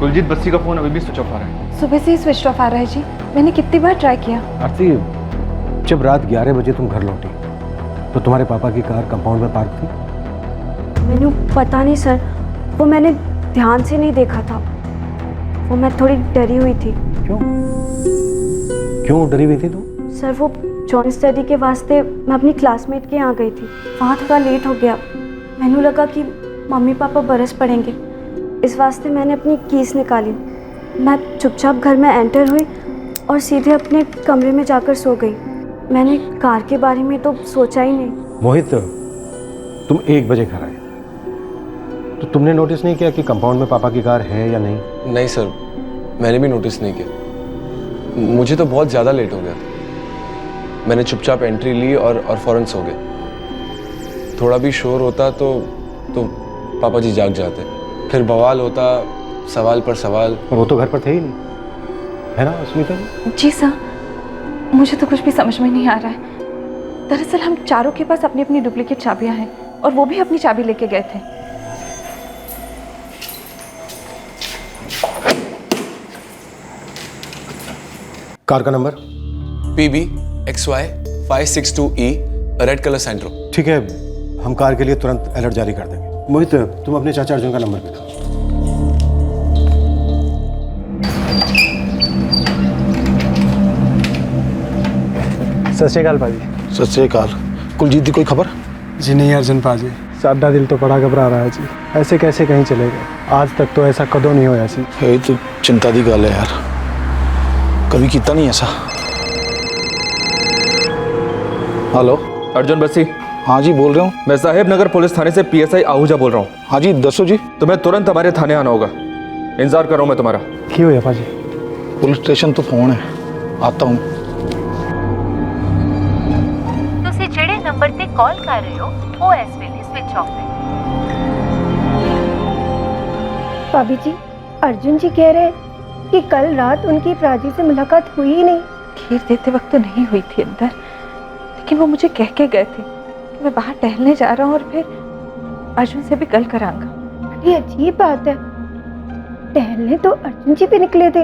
कुलजीत बस्सी का फोन अभी भी स्विच ऑफ आ रहा है। सुबह से ही स्विच ऑफ आ रहा है जी। मैंने कितनी बार ट्राई किया। आरती, जब रात 11 बजे तुम घर लौटी तो तुम्हारे पापा की कार कंपाउंड में पार्क थी? मैंने पता नहीं सर, वो मैंने ध्यान से नहीं देखा था। वो मैं थोड़ी डरी हुई थी। क्यों डरी हुई थी तुम? सर वो जॉइन स्टडी के वास्ते मैं अपनी क्लासमेट के यहाँ गई थी, वहाँ थोड़ा लेट हो गया। मैंने लगा कि मम्मी पापा बरस पड़ेंगे, इस वास्ते मैंने अपनी कीस निकाली। मैं चुपचाप घर में एंटर हुई और सीधे अपने कमरे में जाकर सो गई। मैंने कार के बारे में तो सोचा ही नहीं। मोहित, तुम 1 बजे घर आए तो तुमने नोटिस नहीं किया कि कंपाउंड में पापा की कार है या नहीं? नहीं सर, मैंने भी नोटिस नहीं किया। मुझे तो बहुत ज़्यादा लेट हो गया था। मैंने चुपचाप एंट्री ली और फौरन सो गए। थोड़ा भी शोर होता तो पापा जी जाग जाते, फिर बवाल होता, सवाल पर सवाल। और वो तो घर पर थे ही नहीं, है ना स्मिता जी? जी सर, मुझे तो कुछ भी समझ में नहीं आ रहा है। दरअसल हम चारों के पास अपनी अपनी डुप्लीकेट चाबियां हैं और वो भी अपनी चाबी लेके गए थे। कार का number? PB XY 562E, red colour Santro. ठीक है, हम कार के लिए तुरंत अलर्ट जारी कर देंगे। मोहित, तुम अपने चाचा अर्जुन का नंबर भी दो। सत श्री अकाल भाजी। सत श्री अकाल। कुलजीत की कोई खबर? जी नहीं अर्जुन पाजी, साਡਾ दिल तो बड़ा घबरा रहा है जी। ऐसे कैसे कहीं चले गए? आज तक तो ऐसा कदों नहीं होया सी। ये तो चिंता दी गल है यार, कभी किया नहीं ऐसा। हेलो, अर्जुन बस्सी। हाँ जी, बोल रहा हूँ। मैं साहेब नगर पुलिस थाने से PSI आहूजा बोल रहा हूँ। हाँ जी, दसो जी। तुम्हें तुरंत हमारे थाने आना होगा। इंतजार कर रहा हूँ मैं तुम्हारा। क्यों है पाजी? पुलिस स्टेशन तो फोन है, आता हूँ। ਤੁਸੀਂ ਜਿਹੜੇ ਨੰਬਰ ਤੇ ਕਾਲ ਕਰ ਰਹੇ ਹੋ ਉਹ ਇਸ ਵੇਲੇ ਸਵਿਚ ਆਫ ਹੈ। भाभी जी, अर्जुन जी कह रहे हैं कि कल रात उनकी प्राची से मुलाकात हुई ही नहीं। खीर देते वक्त तो नहीं हुई थी अंदर, लेकिन वो मुझे कह के गए थे कि मैं बाहर टहलने जा रहा हूँ और फिर अर्जुन से भी कल कराऊंगा। बड़ी अजीब बात है, टहलने तो अर्जुन जी भी निकले थे,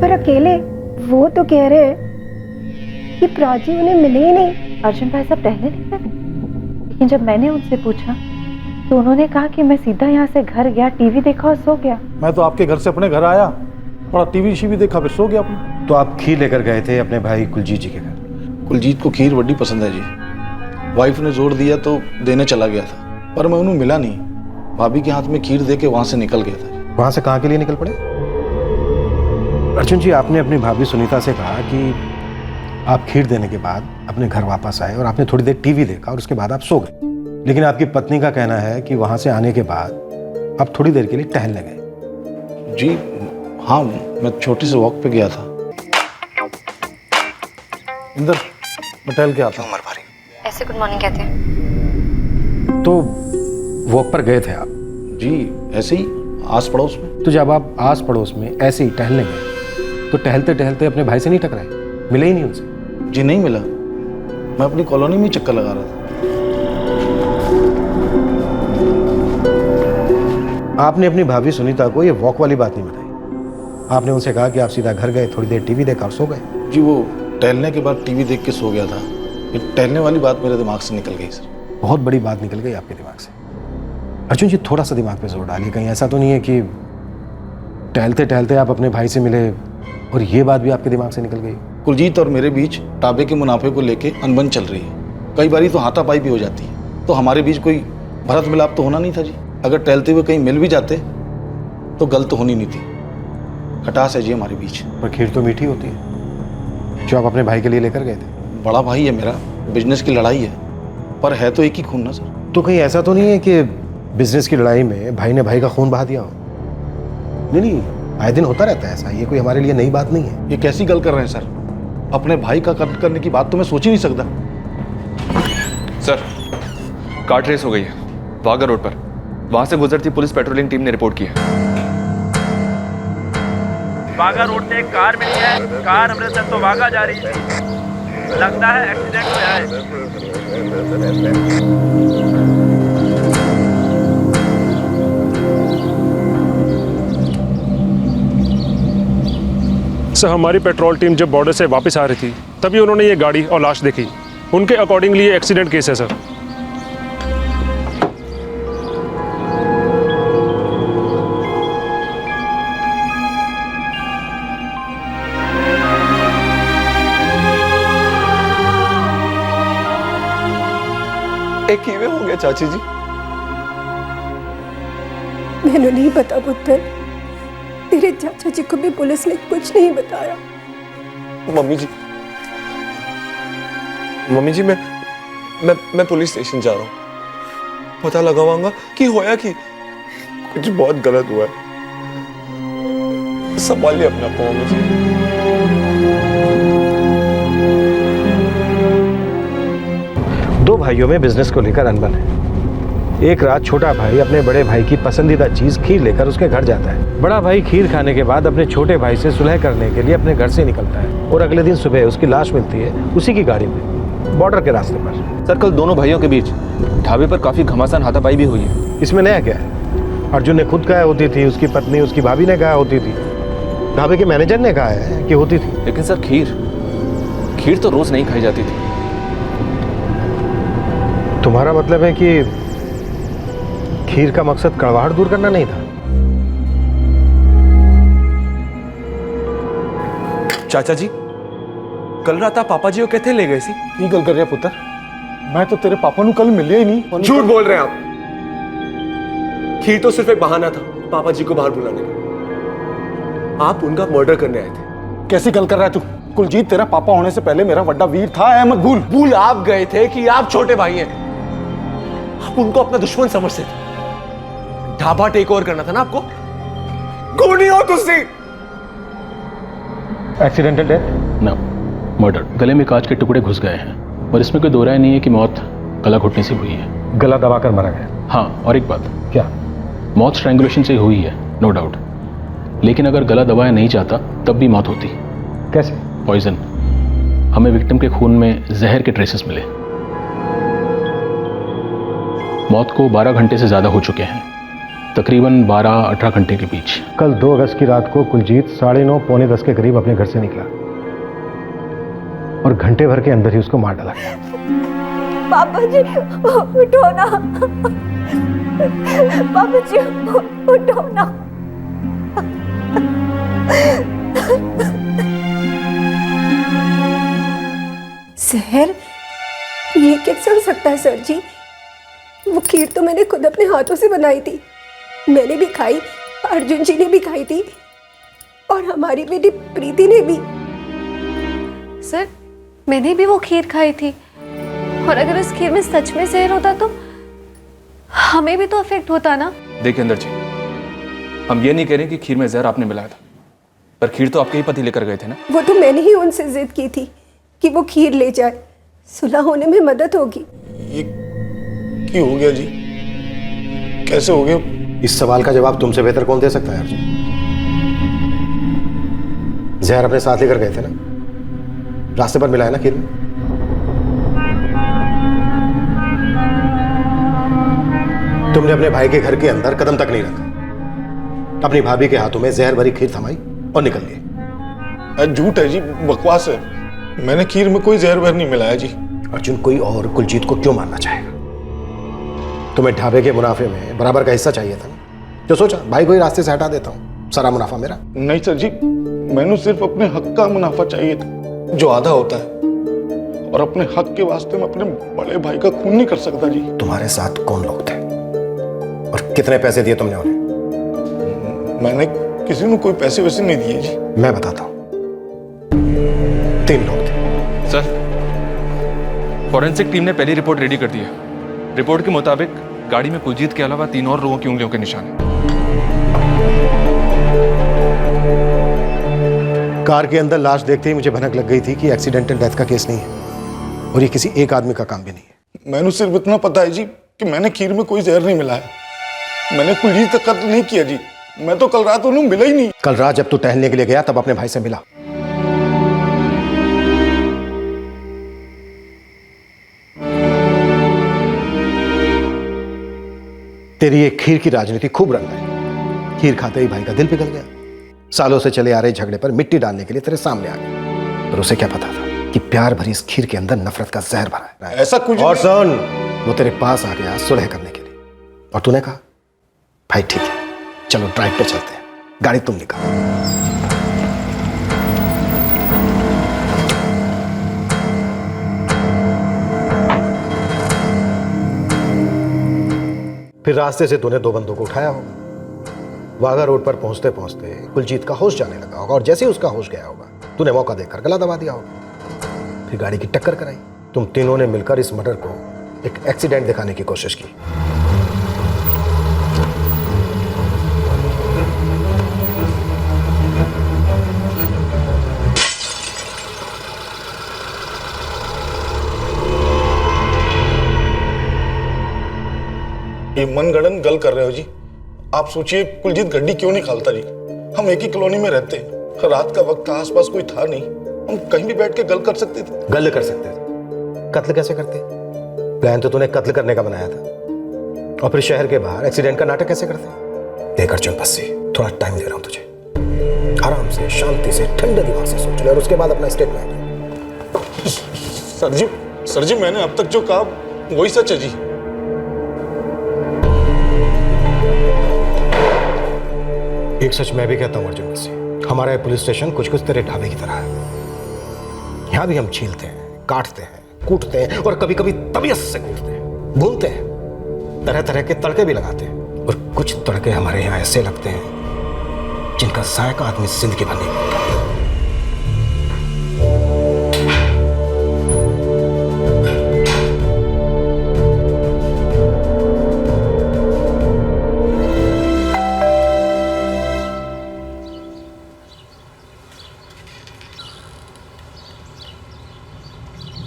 पर अकेले वो तो कह रहे हैं कि प्राची उन्हें मिले ही नहीं। अर्जुन भाई साहब टहलने निकले थे, लेकिन जब मैंने उनसे पूछा तो उन्होंने कहा कि मैं सीधा यहाँ से घर गया, टीवी देखा और सो गया। मैं तो आपके घर से अपने घर आया, थोड़ा टीवी शीवी देखा, फिर सो गया अपने। तो आप खीर लेकर गए थे अपने भाई कुलजीत जी के घर? कुलजीत को खीर बड़ी पसंद है जी। वाइफ ने जोर दिया तो देने चला गया था, पर मैं उन्हें मिला नहीं। भाभी के हाथ में खीर दे के वहाँ से निकल गया था। वहाँ से कहाँ के लिए निकल पड़े? अर्जुन जी, आपने अपनी भाभी सुनीता से कहा कि आप खीर देने के बाद अपने घर वापस आए और आपने थोड़ी देर टीवी देखा और उसके बाद आप सो गए। लेकिन आपकी पत्नी का कहना है कि वहाँ से आने के बाद आप थोड़ी देर के लिए टहलने गए। जी हाँ, मैं छोटी से वॉक पे गया था। इंदर, मैं टहल के आता हूँ। ऐसे गुड मॉर्निंग कहते हैं? तो वॉक पर गए थे आप? जी ऐसे ही, आस पड़ोस में। तो जब आप आस पड़ोस में ऐसे ही टहलने गए तो टहलते टहलते अपने भाई से नहीं टकराए? मिले ही नहीं उनसे? जी नहीं मिला, मैं अपनी कॉलोनी में चक्कर लगा रहा था। आपने अपनी भाभी सुनीता को ये वॉक वाली बात नहीं बताई। आपने उनसे कहा कि आप सीधा घर गए, थोड़ी देर टीवी देखा और सो गए। जी वो टहलने के बाद टीवी देख के सो गया था। ये टहलने वाली बात मेरे दिमाग से निकल गई सर। बहुत बड़ी बात निकल गई आपके दिमाग से। अर्जुन जी, थोड़ा सा दिमाग पे जोर डालिए। कहीं ऐसा तो नहीं है कि टहलते टहलते आप अपने भाई से मिले और ये बात भी आपके दिमाग से निकल गई? कुलजीत और मेरे बीच ढाबे के मुनाफे को लेके अनबन चल रही है। कई बारी तो हाथापाई भी हो जाती है, तो हमारे बीच कोई भरत मिलाप तो होना नहीं था जी। अगर टहलते हुए कहीं मिल भी जाते तो गलत होनी नहीं थी। खटास है जी हमारे बीच। पर खीर तो मीठी होती है जो आप अपने भाई के लिए लेकर गए थे। बड़ा भाई है मेरा, बिजनेस की लड़ाई है, पर है तो एक ही खून ना सर। तो कहीं ऐसा तो नहीं है कि बिजनेस की लड़ाई में भाई ने भाई का खून बहा दिया हो? नहीं, आए दिन होता रहता है ऐसा, ये कोई हमारे लिए नई बात नहीं है। ये कैसी गल कर रहे हैं सर? अपने भाई का कत्ल करने की बात तो मैं सोच ही नहीं सकता। सर, कार ट्रेस हो गई है वाघा रोड पर। वहां से गुजरती पुलिस पेट्रोलिंग टीम ने रिपोर्ट की है। वाघा रोड से एक कार मिली है। कार अमृतसर तो वाघा जा रही थी। लगता है एक्सीडेंट हुआ है। सर, हमारी पेट्रोल टीम जब बॉर्डर से वापस आ रही थी तभी उन्होंने ये गाड़ी और लाश देखी। उनके अकॉर्डिंगली ये एक्सीडेंट केस है सर। एक कीवे हो गया चाची जी। मैंने नहीं पता पुत्र, तेरे चाचा जी को भी पुलिस ने कुछ नहीं बताया। मम्मी जी मैं पुलिस स्टेशन जा रहा हूँ, पता लगाऊंगा कि होया कि कुछ बहुत गलत हुआ है। संभालिए अपना आप मम्मी जी। दो भाइयों में बिजनेस को लेकर अनबन है। एक रात छोटा भाई अपने बड़े भाई की पसंदीदा चीज खीर लेकर उसके घर जाता है। बड़ा भाई खीर खाने के बाद अपने छोटे भाई से सुलह करने के लिए अपने घर से निकलता है और अगले दिन सुबह उसकी लाश मिलती है उसी की गाड़ी में, बॉर्डर के रास्ते पर। सर, कल दोनों भाइयों के बीच ढाबे पर काफी घमासान हाथापाई भी हुई है। इसमें नया क्या है? अर्जुन ने खुद कहा होती थी, उसकी पत्नी उसकी भाभी ने कहा होती थी, ढाबे के मैनेजर ने कहा है कि होती थी। लेकिन सर, खीर तो रोज नहीं खाई जाती थी। तुम्हारा मतलब है कि खीर का मकसद कड़वाहट दूर करना नहीं था? चाचा जी, कल रात आप पापा जी को कैसे ले गए सी? की गल कर रहे पुत्र, मैं तो तेरे पापा नु कल मिले ही नहीं। झूठ बोल रहे हैं आप। खीर तो सिर्फ एक बहाना था पापा जी को बाहर बुलाने का। आप उनका मर्डर करने आए थे। कैसी गल कर रहा है तू? कुलजीत तेरा पापा होने से पहले मेरा बड़ा वीर था, अहमद भूल आप गए थे कि आप छोटे भाई हैं। आप उनको अपना दुश्मन समझते थे। ढाबा टेक ओवर करना था ना आपको। कौन हो तुसी? Accidental death? ना, मर्डर। गले में कांच के टुकड़े घुस गए हैं और इसमें कोई दो राय नहीं है कि मौत गला घुटने से हुई है। गला दबाकर मरा गया? हाँ, और एक बात। क्या? मौत स्ट्रैंगुलेशन से हुई है, नो डाउट। लेकिन अगर गला दबाया नहीं जाता तब भी मौत होती। कैसे? पॉइजन। हमें विक्टिम के खून में जहर के ट्रेसेस मिले। मौत को 12 घंटे से ज़्यादा हो चुके हैं, तकरीबन 12-18 घंटे के बीच। कल 2 अगस्त की रात को कुलजीत 9:30 पौने 10 के करीब अपने घर से निकला और घंटे भर के अंदर ही उसको मार डाला गया। पापा जी उठो ना, पापा जी उठो ना। जहर? ये कैसे हो सकता है सर जी? वो खीर तो मैंने खुद अपने हाथों से बनाई थी, मैंने भी खाई, अर्जुन जी ने भी खाई थी और हमारी बेटी प्रीति ने भी। सर, मैंने भी वो खीर खाई थी और अगर इस खीर में सच में जहर होता तो हमें भी तो अफेक्ट होता ना। देखिए अंदर जी, हम ये नहीं कह रहे कि खीर में जहर आपने मिलाया था, पर खीर तो आपके ही पति लेकर गए थे ना। वो तो मैंने ही उनसे जिद की थी कि वो खीर ले जाए, सुलह होने में मदद होगी। की हो गया जी? कैसे हो गया? इस सवाल का जवाब तुमसे बेहतर कौन दे सकता है अर्जुन? जहर अपने साथ लेकर गए थे ना, रास्ते पर मिला है ना खीर में। तुमने अपने भाई के घर के अंदर कदम तक नहीं रखा, अपनी भाभी के हाथों में जहर भरी खीर थमाई और निकल गए। झूठ है जी, बकवास है। मैंने खीर में कोई जहर भर नहीं मिलाया जी। अर्जुन, कोई और कुलजीत को क्यों मारना चाहेगा? तुम्हें ढाबे के मुनाफे में बराबर का हिस्सा चाहिए था ना, जो सोचा भाई को ही रास्ते से हटा देता हूँ, सारा मुनाफा मेरा। नहीं सर जी, मैंने सिर्फ अपने हक का मुनाफा चाहिए था, जो आधा होता है, और अपने हक के वास्ते मैं अपने बड़े भाई का खून नहीं कर सकता जी। तुम्हारे साथ कौन लोग थे और कितने पैसे दिए तुमने उन्हें? मैंने किसी ने कोई पैसे वैसे नहीं दिए जी। मैं बताता हूँ, 3 लोग थे। सर, फॉरेंसिक टीम ने पहली रिपोर्ट रेडी कर दी है। रिपोर्ट के मुताबिक गाड़ी में कुलजीत के अलावा 3 और लोगों की उंगलियों के निशान हैं। कार के अंदर लाश देखते ही मुझे भनक लग गई थी कि एक्सीडेंटल डेथ का केस नहीं है और ये किसी एक आदमी का काम भी नहीं है। मैंने सिर्फ इतना पता है जी कि मैंने खीर में कोई जहर नहीं मिलाया। मैंने कुलजीत का कत्ल नहीं किया जी। मैं तो कल रात उन्हें मिला ही नहीं। कल रात जब तू टहलने के लिए गया तब अपने भाई से मिला। तेरी ये खीर की राजनीति खूब रंग है। खीर खाते ही भाई का दिल पिघल गया। सालों से चले आ रहे झगड़े पर मिट्टी डालने के लिए तेरे सामने आ गया। पर उसे क्या पता था कि प्यार भरी इस खीर के अंदर नफरत का जहर भरा है। ऐसा कुछ और सुन, वो तेरे पास आ गया सुलह करने के लिए और तूने कहा भाई ठीक है, चलो ड्राइव पे चलते हैं, गाड़ी तुम निकालो। फिर रास्ते से तूने 2 बंदों को उठाया होगा। वाघा रोड पर पहुंचते पहुंचते कुलजीत का होश जाने लगा होगा और जैसे ही उसका होश गया होगा तूने मौका देखकर गला दबा दिया होगा। फिर गाड़ी की टक्कर कराई। तुम तीनों ने मिलकर इस मर्डर को एक एक्सीडेंट दिखाने की कोशिश की। ये मनगढ़ंत गल कर रहे हो जी। आप सोचिए कुलजीत गड्डी क्यों नहीं खालता जी। हम एक ही कॉलोनी में रहते हैं, रात का वक्त था, आसपास कोई था नहीं, हम कहीं भी बैठ के गल कर सकते थे। गल कर सकते थे, कत्ल कैसे करते? प्लान तो तूने कत्ल करने का बनाया था और फिर शहर के बाहर एक्सीडेंट का नाटक कैसे करते? देख अर्जुन बस्सी, थोड़ा टाइम दे रहा हूं तुझे, आराम से शांति से ठंडे दिमाग से सोच ले और उसके बाद अपना स्टेटमेंट। सर जी मैंने अब तक जो कहा वही सच है जी। एक सच मैं भी कहता हूं अर्जुन बस्सी, हमारा ये पुलिस स्टेशन कुछ कुछ तेरे ढाबे की तरह है। यहां भी हम छीलते हैं, काटते हैं, कूटते हैं और कभी कभी तबीयत से कूटते हैं, भूनते हैं, तरह तरह के तड़के भी लगाते हैं। और कुछ तड़के हमारे यहाँ ऐसे लगते हैं जिनका जायका आदमी जिंदगी भर नहीं भूलता।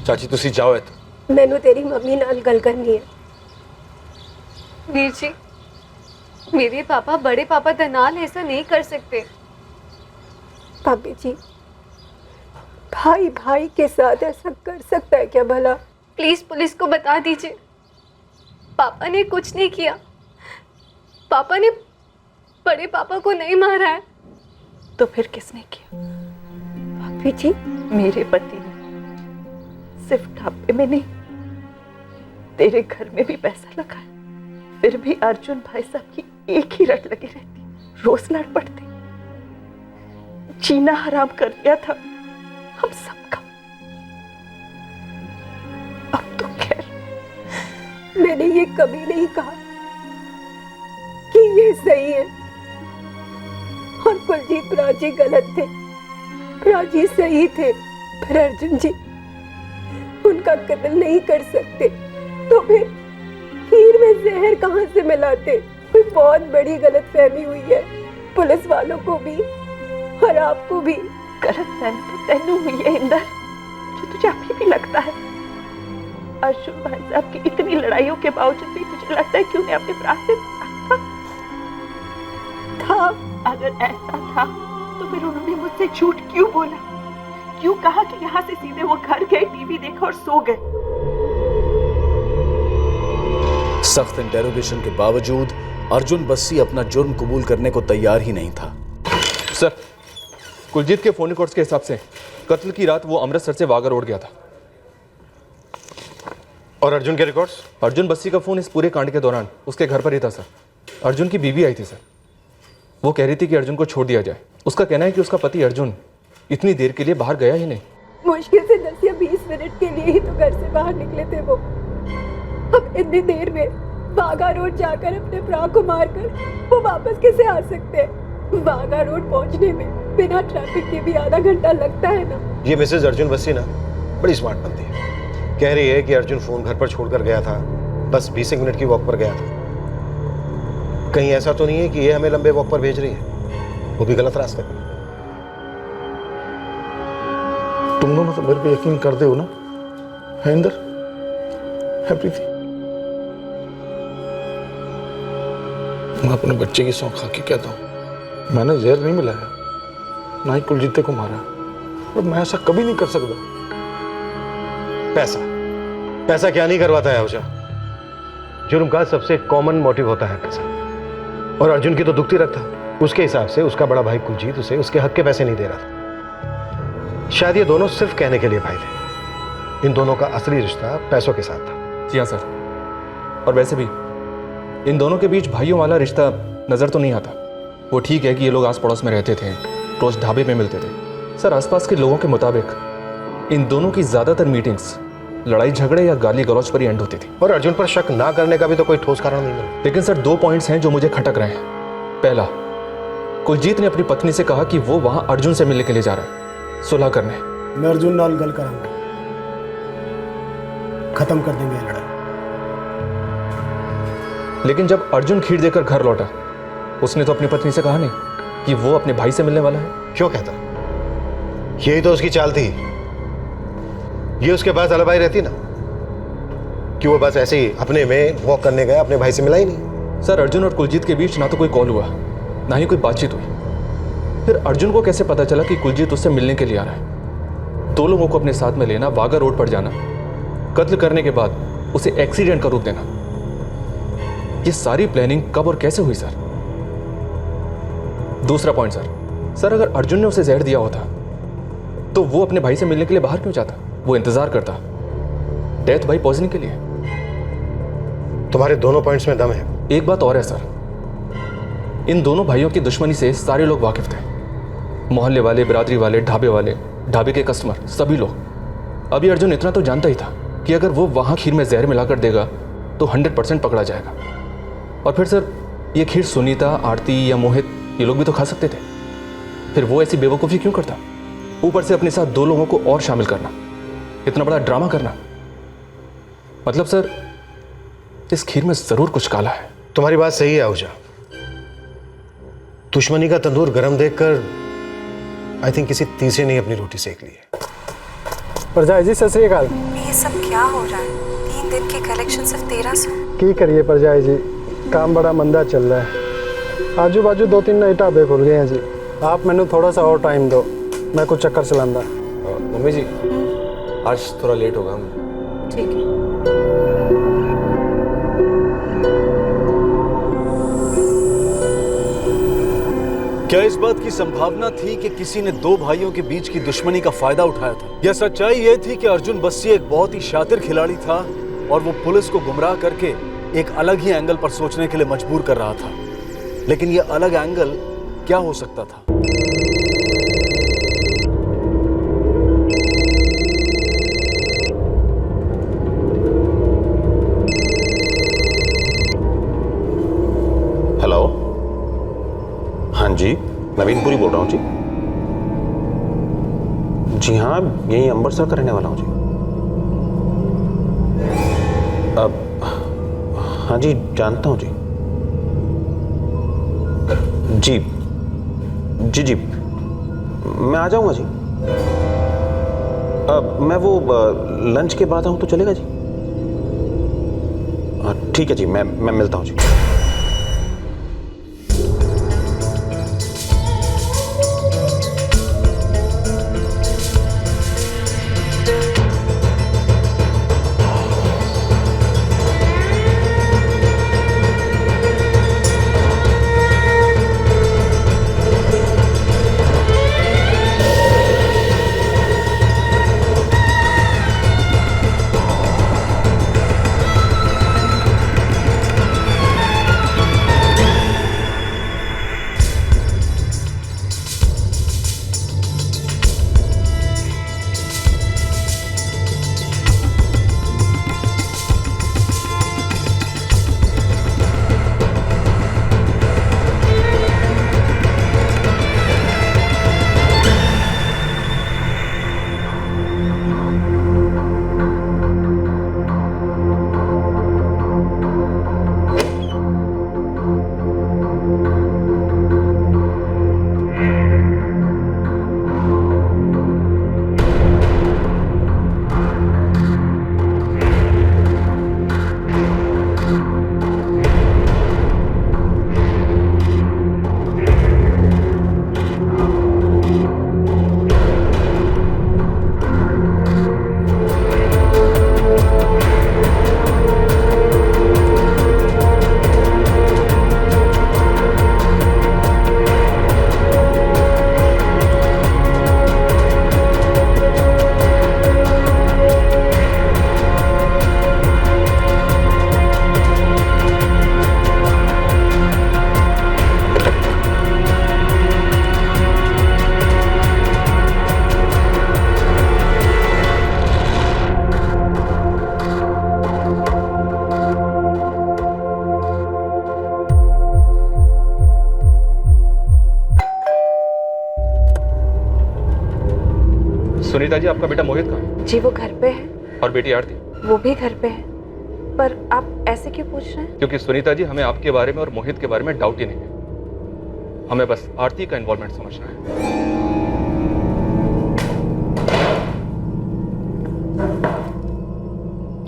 चाची तुसी जाओ है तो मैनू तेरी मम्मी नाल गल करनी है। वीर जी, मेरे पापा बड़े पापा दे नाल ऐसा नहीं कर सकते। भाभी जी, भाई भाई के साथ ऐसा कर सकता है क्या भला? प्लीज पुलिस को बता दीजिए, पापा ने कुछ नहीं किया। पापा ने बड़े पापा को नहीं मारा है। तो फिर किसने किया? भाभी जी, मेरे पति ने। सिर्फ ढाबे में नहीं, तेरे घर में भी पैसा लगा है। फिर भी अर्जुन भाई साहब की एक ही रट लगी रहती, रोज लड़ पड़ते। जीना हराम कर दिया था हम सबका। अब तो खैर, मैंने ये कभी नहीं कहा कि ये सही है और कुलजीत प्राची गलत थे, प्राची सही थे। पर अर्जुन जी उनका कत्ल नहीं कर सकते तो फिर खीर में जहर कहां से मिलाते? कोई बहुत बड़ी गलतफहमी हुई है, पुलिस वालों को भी और आपको भी। गलतफहमी तो तेनू हुई है इंदर, जो तुझे अभी भी लगता है। अर्जुन भाई साहब की इतनी लड़ाइयों के बावजूद भी तुझे लगता है कि उन्हें अपने प्राण से था? अगर ऐसा था तो फिर उन्होंने मुझसे झूठ क्यों बोला? क्यों कहा कि यहाँ से सीधे वो घर गए, टीवी देखा और सो गए? सख्त इंटेरोगेशन के बावजूद अर्जुन बस्सी अपना जुर्म कबूल करने को तैयार ही नहीं था। सर, कुलजीत के फोन रिकॉर्ड्स के हिसाब से कत्ल की रात वो अमृतसर से वाघा रोड गया था। और अर्जुन के रिकॉर्ड्स? अर्जुन बस्सी का फोन इस पूरे कांड के दौरान उसके घर पर ही था सर। अर्जुन की बीवी आई थी सर, वो कह रही थी कि अर्जुन को छोड़ दिया जाए। उसका कहना है कि उसका पति अर्जुन इतनी देर के लिए बाहर गया ही नहीं। मुश्किल से 10 या 20 मिनट के लिए ही तो घर से बाहर निकले थे वो। अब इतनी देर में वाघा रोड जाकर अपने भरा को मारकर वो वापस कैसे आ सकते हैं? वाघा रोड पहुंचने में बिना ट्रैफिक के भी आधा घंटा लगता है ना। ये मिसेज अर्जुन बस्सी ना बड़ी स्मार्ट बनती है। कह रही है कि अर्जुन फोन घर पर छोड़कर गया था, बस 20 मिनट की वॉक पर गया था। कहीं ऐसा तो नहीं है कि ये हमें लंबे वॉक पर भेज रही है, वो भी गलत रास्ते पर। तुम दोनों तो मेरे पे यकीन करते हो ना, है इंदर, है प्रीति? मैं अपने बच्चे की सौंख खा के कहता हूँ, मैंने जहर नहीं मिलाया, ना ही कुलजीते को मारा, और मैं ऐसा कभी नहीं कर सकता। पैसा क्या नहीं करवाता है आहूजा? जुर्म का सबसे कॉमन मोटिव होता है पैसा, और अर्जुन की तो दुखती रख था। उसके हिसाब से उसका बड़ा भाई कुलजीत उसे उसके हक के पैसे नहीं दे रहा था। शायद ये दोनों सिर्फ कहने के लिए भाई थे। इन दोनों का असली रिश्ता पैसों के साथ था। जी हाँ सर, और वैसे भी इन दोनों के बीच भाइयों वाला रिश्ता नज़र तो नहीं आता। वो ठीक है कि ये लोग आस पड़ोस में रहते थे, रोज ढाबे पे मिलते थे। सर आसपास के लोगों के मुताबिक इन दोनों की ज़्यादातर मीटिंग्स लड़ाई झगड़े या गाली गलौज पर ही एंड होती थी। और अर्जुन पर शक ना करने का भी तो कोई ठोस कारण नहीं मिला। लेकिन सर 2 पॉइंट्स हैं जो मुझे खटक रहे हैं। पहला, कुलजीत ने अपनी पत्नी से कहा कि वो वहां अर्जुन से मिलने के लिए जा रहा है, सुलह करने। मैं अर्जुन नाल गल करांगा, खत्म कर देंगे लड़ाई। लेकिन जब अर्जुन खीर देकर घर लौटा, उसने तो अपनी पत्नी से कहा नहीं कि वो अपने भाई से मिलने वाला है। क्यों कहता? यही तो उसकी चाल थी। ये उसके पास अलबाई रहती ना कि वो बस ऐसे ही अपने में वॉक करने गया, अपने भाई से मिला ही नहीं। सर अर्जुन और कुलजीत के बीच ना तो कोई कॉल हुआ, ना ही कोई बातचीत हुई। फिर अर्जुन को कैसे पता चला कि कुलजीत उससे मिलने के लिए आ रहा है? 2 लोगों को अपने साथ में लेना, वाघा रोड पर जाना, कत्ल करने के बाद उसे एक्सीडेंट का रूप देना, ये सारी प्लानिंग कब और कैसे हुई सर? दूसरा पॉइंट सर अगर अर्जुन ने उसे जहर दिया होता तो वो अपने भाई से मिलने के लिए बाहर क्यों जाता? वो इंतजार करता डेथ बाई पॉइजनिंग के लिए। तुम्हारे दोनों पॉइंट्स में दम है। एक बात और है सर, इन दोनों भाइयों की दुश्मनी से सारे लोग वाकिफ थे। मोहल्ले वाले, बिरादरी वाले, ढाबे वाले, ढाबे के कस्टमर, सभी लोग। अभी अर्जुन इतना तो जानता ही था कि अगर वो वहां खीर में जहर मिलाकर देगा तो 100% पकड़ा जाएगा। और फिर सर ये खीर सुनीता, आरती या मोहित ये लोग भी तो खा सकते थे। फिर वो ऐसी बेवकूफ़ी क्यों करता? ऊपर से अपने साथ 2 लोगों को और शामिल करना, इतना बड़ा ड्रामा करना। मतलब सर इस खीर में जरूर कुछ काला है। तुम्हारी बात सही है आहूजा। दुश्मनी का तंदूर गरम देखकर आई थिंक किसी तीसरे ने अपनी रोटी सेक ली है। परजाई जी सत श्री अकाल। ये सब क्या हो रहा है? 3 दिन की कलेक्शन सिर्फ 1300। की करिए परजाई जी, काम बड़ा मंदा चल रहा है। आजू बाजू 2-3 नए ढाबे खुल गए हैं जी। आप मैंने थोड़ा सा और टाइम दो, मैं कुछ चक्कर चलाऊंगा। मम्मी जी आज थोड़ा लेट होगा। ठीक है। क्या इस बात की संभावना थी कि किसी ने 2 भाइयों के बीच की दुश्मनी का फायदा उठाया था? या सच्चाई यह थी कि अर्जुन बस्सी एक बहुत ही शातिर खिलाड़ी था और वो पुलिस को गुमराह करके एक अलग ही एंगल पर सोचने के लिए मजबूर कर रहा था? लेकिन यह अलग एंगल क्या हो सकता था? हेलो, हाँ जी, नवीनपुरी बोल रहा हूँ जी। जी हाँ, यहीं अमृतसर का रहने वाला हूँ जी। अब हाँ जी, जानता हूँ जी। जी जी जी, मैं आ जाऊँगा जी। मैं वो लंच के बाद आऊँ तो चलेगा जी? ठीक है जी, मैं मिलता हूँ जी। सुनीता जी, आपका बेटा मोहित कहाँ है? जी वो घर पे है। और बेटी आरती? वो भी घर पे है। पर आप ऐसे क्यों पूछ रहे हैं? क्योंकि सुनीता जी, हमें आपके बारे में और मोहित के बारे में डाउट ही नहीं है। हमें बस आरती का इन्वॉल्वमेंट समझना है।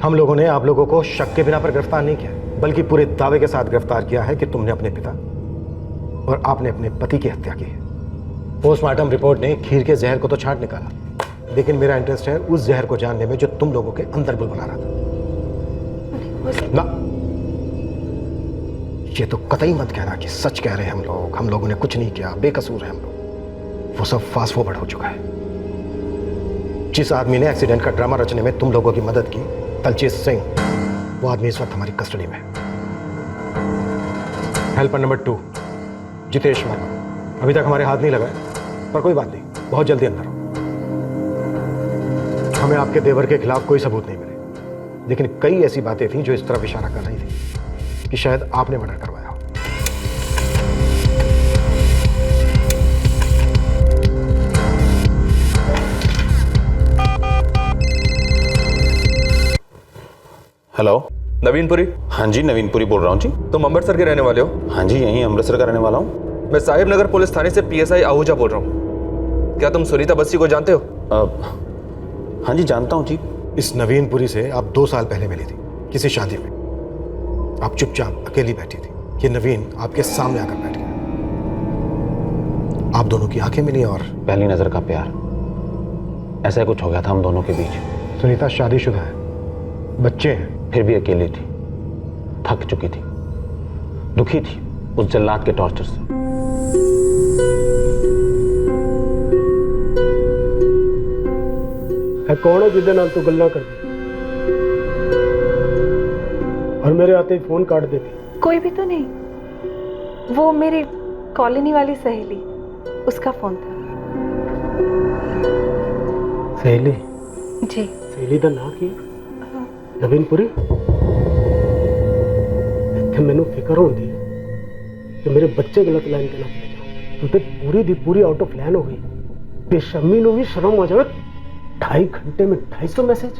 हम लोगों ने आप लोगों को शक के बिना पर गिरफ्तार नहीं किया, बल्कि पूरे दावे के साथ गिरफ्तार किया है कि तुमने अपने पिता और आपने अपने पति की हत्या की है। पोस्टमार्टम रिपोर्ट ने खीर के जहर को तो छांट निकाला, लेकिन मेरा इंटरेस्ट है उस जहर को जानने में जो तुम लोगों के अंदर बुलबुला रहा था। ना, ये तो कतई मत कहना कि सच कह रहे हैं हम लोगों ने कुछ नहीं किया, बेकसूर है हम लोग। वो सब फास्ट फॉरवर्ड हो चुका है। जिस आदमी ने एक्सीडेंट का ड्रामा रचने में तुम लोगों की मदद की, तलचीत सिंह, वो आदमी इस वक्त हमारी कस्टडी में है। हेल्पर नंबर 2 जितेश वर्मा, अभी तक हमारे हाथ नहीं लगाए, पर कोई बात नहीं, बहुत जल्दी अंदर हो। हमें आपके देवर के खिलाफ कोई सबूत नहीं मिले, लेकिन कई ऐसी बातें थीं जो इस तरफ इशारा कर रही थी कि शायद आपने मर्डर करवाया हो। हेलो, नवीनपुरी? हाँ जी, नवीनपुरी बोल रहा हूँ जी। तुम अमृतसर के रहने वाले हो? हाँ जी, यहीं अमृतसर का रहने वाला हूँ। मैं साहिब नगर पुलिस थाने से PSI आहूजा बोल रहा हूँ। क्या तुम सुनीता बस्सी को जानते हो? हाँ जी, जानता हूँ जी। इस नवीनपुरी से आप 2 साल पहले मिली थी किसी शादी में। आप चुपचाप अकेली बैठी थी, ये नवीन आपके सामने आकर बैठ गया। आप दोनों की आंखें मिली और पहली नजर का प्यार, ऐसा कुछ हो गया था हम दोनों के बीच। सुनीता शादीशुदा है, बच्चे हैं, फिर भी अकेली थी, थक चुकी थी, दुखी थी उस जल्लाद के टॉर्चर से। कौन है जिदे नाल तू गल्ला कर दी और मेरे आते ही फोन काट देती? कोई भी तो नहीं, वो मेरी कॉलोनी वाली सहेली, उसका फोन था। सहेली? जी। सहेली का नाम की नवीनपुरी? इत्थे मैनू फिक्र होंदी है कि मेरे बच्चे गलत लाइन ते ना चले जाओ। तू ते पूरी दी पूरी आउट ऑफ लाइन हो गई। बेशर्मी नू भी शर्म आ जाए। 2.5 घंटे में 250 मैसेज।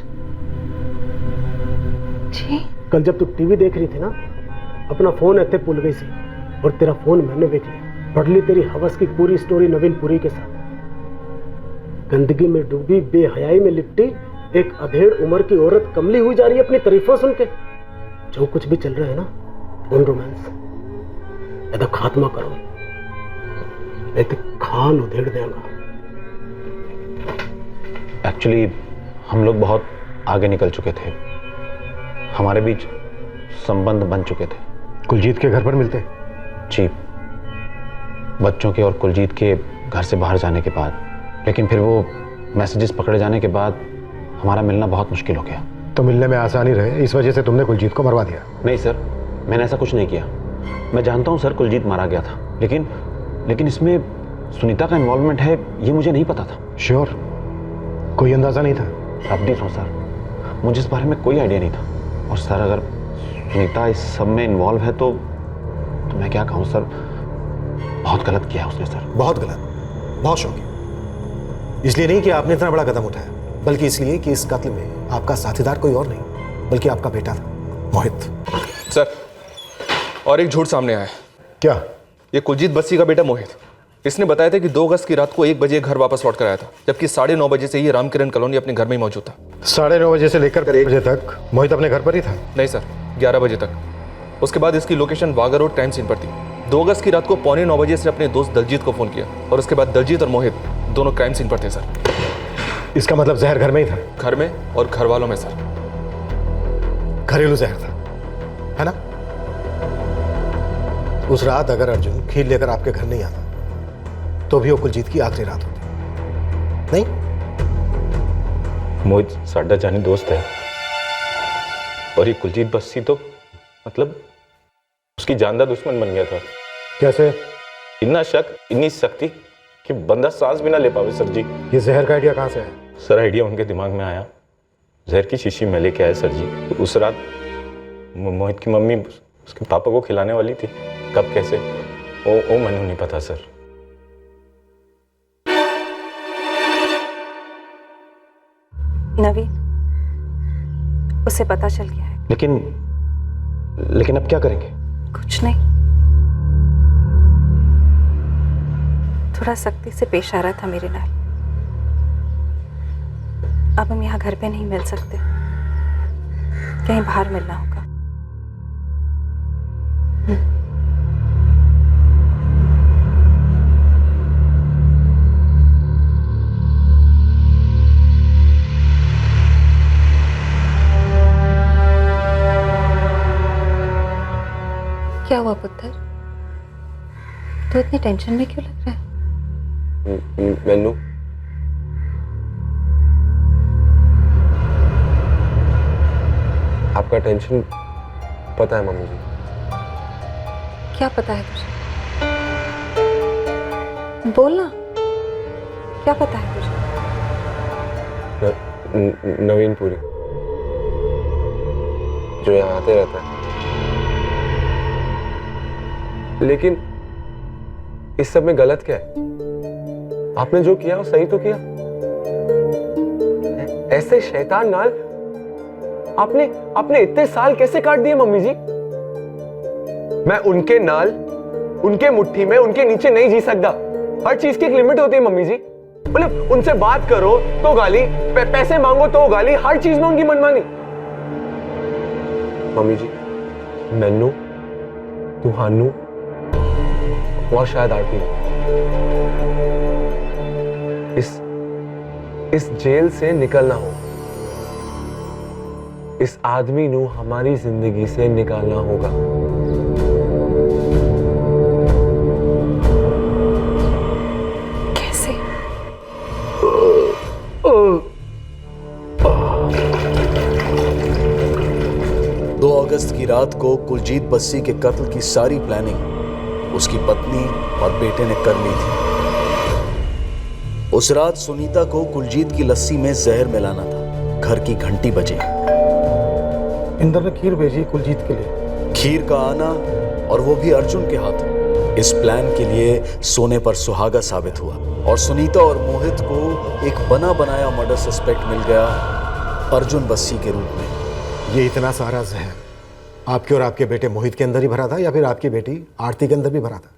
जी। कल जब तू टीवी देख रही थी ना, अपना फोन इत्थे भूल गई सी और तेरा फोन मैंने देख लिया। पढ़ ली तेरी हवस की पूरी स्टोरी नवीनपुरी के साथ। गंदगी में डूबी, बेहयाई में लिपटी एक अधेड़ उम्र की औरत कमली हुई जा रही है अपनी तारीफों सुन के। जो कुछ भी चल रहा है ना, फोन रोमांस, ਇਹਦਾ खात्मा करो, नहीं तो खान उधेड़ देगा। एक्चुअली हम लोग बहुत आगे निकल चुके थे, हमारे बीच संबंध बन चुके थे। कुलजीत के घर पर मिलते? जी, बच्चों के और कुलजीत के घर से बाहर जाने के बाद, लेकिन फिर वो मैसेजेस पकड़े जाने के बाद हमारा मिलना बहुत मुश्किल हो गया। तो मिलने में आसानी रहे इस वजह से तुमने कुलजीत को मरवा दिया? नहीं सर, मैंने ऐसा कुछ नहीं किया। मैं जानता हूँ सर, कुलजीत मारा गया था, लेकिन इसमें सुनीता का इन्वॉल्वमेंट है ये मुझे नहीं पता था। श्योर? कोई अंदाजा नहीं था? रब्बी हो सर, मुझे इस बारे में कोई आइडिया नहीं था। और सर अगर सुनीता इस सब में इन्वॉल्व है तो मैं क्या कहूँ सर, बहुत गलत किया उसने सर। बहुत गलत, बहुत शौकी। इसलिए नहीं कि आपने इतना बड़ा कदम उठाया, बल्कि इसलिए कि इस कत्ल में आपका साथीदार कोई और नहीं बल्कि आपका बेटा था, मोहित। सर, और एक झूठ सामने आया। क्या? ये कुलजीत बस्सी का बेटा मोहित, इसने बताया था कि 2 अगस्त की रात को 1 बजे घर वापस लौट कर आया था, जबकि 9:30 बजे से ये रामकिरण कॉलोनी अपने घर में ही मौजूद था। 9:30 बजे से लेकर 1 बजे तक मोहित अपने घर पर ही था? नहीं सर, 11 बजे तक। उसके बाद इसकी location Wagah road crime scene पर थी। 2 अगस्त की रात को 8:45 बजे से अपने दोस्त दलजीत को फोन किया और उसके बाद दलजीत और मोहित दोनों क्राइम सीन पर थे सर। इसका मतलब जहर घर में ही था? घर में और घर वालों में सर। घरेलू जहर था, है ना? उस रात अगर अर्जुन खीर लेकर आपके घर नहीं आता तो भी वो कुलजीत की आखिरी रात होती, नहीं? मोहित साडा जानी दोस्त है और ये कुलजीत बस्सी तो मतलब उसकी जानदार दुश्मन बन गया था। कैसे? इतना शक, इतनी सख्ती कि बंदा सांस भी ना ले पावे सर जी। ये जहर का आइडिया कहाँ से है? सर आइडिया उनके दिमाग में आया, जहर की शीशी में लेके आए सर जी। तो उस रात मोहित की मम्मी उसके पापा को खिलाने वाली थी, कब कैसे वो मैंने नहीं पता सर। नवीन, उसे पता चल गया है। लेकिन अब क्या करेंगे? कुछ नहीं, थोड़ा सख्ती से पेश आ रहा था मेरे नाल। अब हम यहाँ घर पे नहीं मिल सकते, कहीं बाहर मिलना होगा। क्या हुआ पुत्र? तू इतनी टेंशन में क्यों लग रहा है? मैनू, आपका टेंशन पता है मम्मी जी। क्या पता है तुझे? बोलना, क्या पता है तुझे? नवीन पुरी जो यहाँ आते रहता है, लेकिन इस सब में गलत क्या है? आपने जो किया वो सही तो किया। ऐसे शैतान नाल आपने इतने साल कैसे काट दिए मम्मी जी? मैं उनके नाल, उनके मुट्ठी में, उनके नीचे नहीं जी सकता। हर चीज की एक लिमिट होती है मम्मी जी। मतलब उनसे बात करो तो गाली, पैसे मांगो तो गाली, हर चीज में उनकी मनमानी। मम्मी जी, मैनू, तुहानू और शायद आरती इस जेल से निकलना हो। इस आदमी नू हमारी जिंदगी से निकालना होगा। कैसे? 2 अगस्त की रात को कुलजीत बस्सी के कत्ल की सारी प्लानिंग उसकी पत्नी और बेटे ने कर ली थी। उस रात सुनीता को कुलजीत की लस्सी में जहर मिलाना था। घर की घंटी बजी। इंदर ने खीर भेजी कुलजीत के लिए। खीर का आना और वो भी अर्जुन के हाथ इस प्लान के लिए सोने पर सुहागा साबित हुआ और सुनीता और मोहित को एक बना बनाया मर्डर सस्पेक्ट मिल गया अर्जुन बस्सी के रूप में। ये इतना सारा जहर आपके और आपके बेटे मोहित के अंदर ही भरा था या फिर आपकी बेटी आरती के अंदर भी भरा था?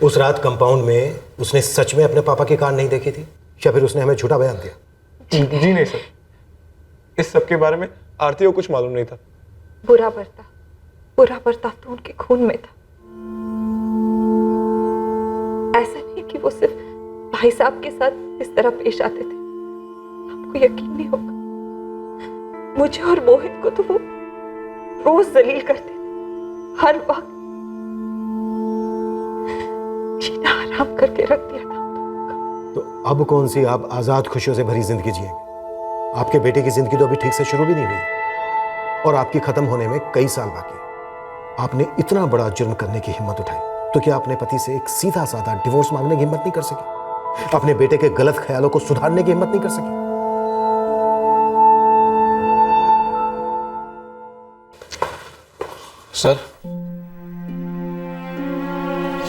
उस रात कंपाउंड में उसने सच में अपने पापा की कार नहीं देखी थी या फिर उसने हमें झूठा बयान दिया? जी नहीं सर, इस सब के बारे में आरती को कुछ मालूम नहीं था। बुरा बर्ताव तो उनके खून में था। ऐसा नहीं कि वो सिर्फ भाई साहब के साथ इस तरह पेश आते थे। आपको यकीन नहीं होगा, मुझे और मोहित को तो वो रोज जलील करते थे। हर वक्त जीना हराम करके रख दिया था। तो अब कौन सी आप आजाद खुशियों से भरी जिंदगी जिएंगे? आपके बेटे की जिंदगी तो अभी ठीक से शुरू भी नहीं हुई और आपकी खत्म होने में कई साल बाकी। आपने इतना बड़ा जुर्म करने की हिम्मत उठाई तो क्या अपने पति से एक सीधा साधा डिवोर्स मांगने की हिम्मत नहीं कर सकी? अपने बेटे के गलत ख्यालों को सुधारने की हिम्मत नहीं कर सकी?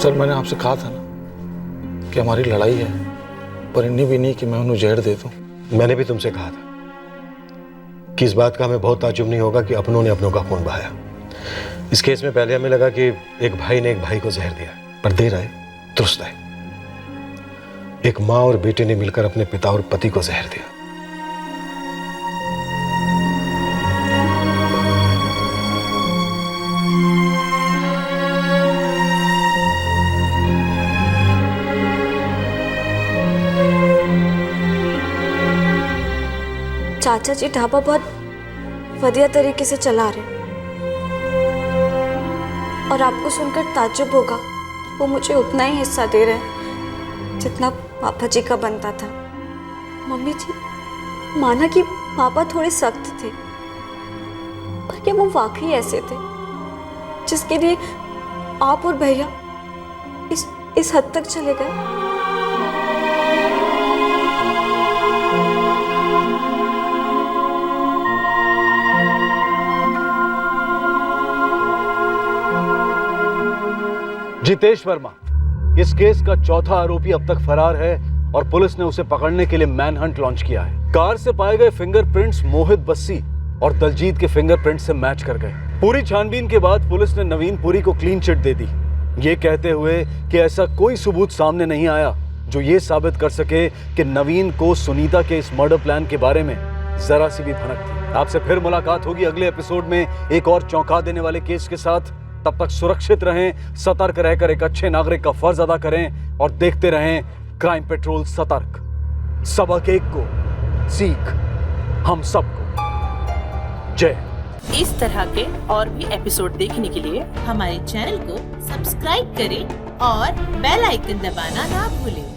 सर मैंने आपसे कहा था ना कि हमारी लड़ाई है, पर इन्हीं भी नहीं कि मैं उन्हें जहर दे दूं। मैंने भी तुमसे कहा था कि इस बात का हमें बहुत ताज्जुब नहीं होगा कि अपनों ने अपनों का खून बहाया। इस केस में पहले हमें लगा कि एक भाई ने एक भाई को जहर दिया, पर देर आए दुरुस्त आए। एक माँ और बेटे ने मिलकर अपने पिता और पति को जहर दिया। चाचा जी ढाबा बहुत बढ़िया तरीके से चला रहे और आपको सुनकर ताज्जुब होगा, वो मुझे उतना ही हिस्सा दे रहे हैं जितना पापा जी का बनता था। मम्मी जी, माना कि पापा थोड़े सख्त थे, पर क्या वो वाकई ऐसे थे जिसके लिए आप और भैया इस हद तक चले गए? जितेश वर्मा इस केस का चौथा आरोपी अब तक फरार है और पुलिस ने उसे पकड़ने के लिए मैनहंट लॉन्च किया है। कार से पाए गए फिंगरप्रिंट्स मोहित बस्सी और दलजीत के फिंगरप्रिंट से मैच कर गए। पूरी छानबीन के बाद पुलिस ने नवीन पुरी को क्लीन चिट दे दी, ये कहते हुए कि ऐसा कोई सबूत सामने नहीं आया जो ये साबित कर सके कि नवीन को सुनीता के इस मर्डर प्लान के बारे में जरा सी भी भनक थी। आपसे फिर मुलाकात होगी अगले एपिसोड में एक और चौंका देने वाले केस के साथ। तब तक सुरक्षित रहें, सतर्क रहकर एक अच्छे नागरिक का फर्ज अदा करें और देखते रहें क्राइम पेट्रोल सतर्क। सबक एक को, सीख हम सबको। जय। इस तरह के और भी एपिसोड देखने के लिए हमारे चैनल को सब्सक्राइब करें और बेल आइकन दबाना ना भूलें।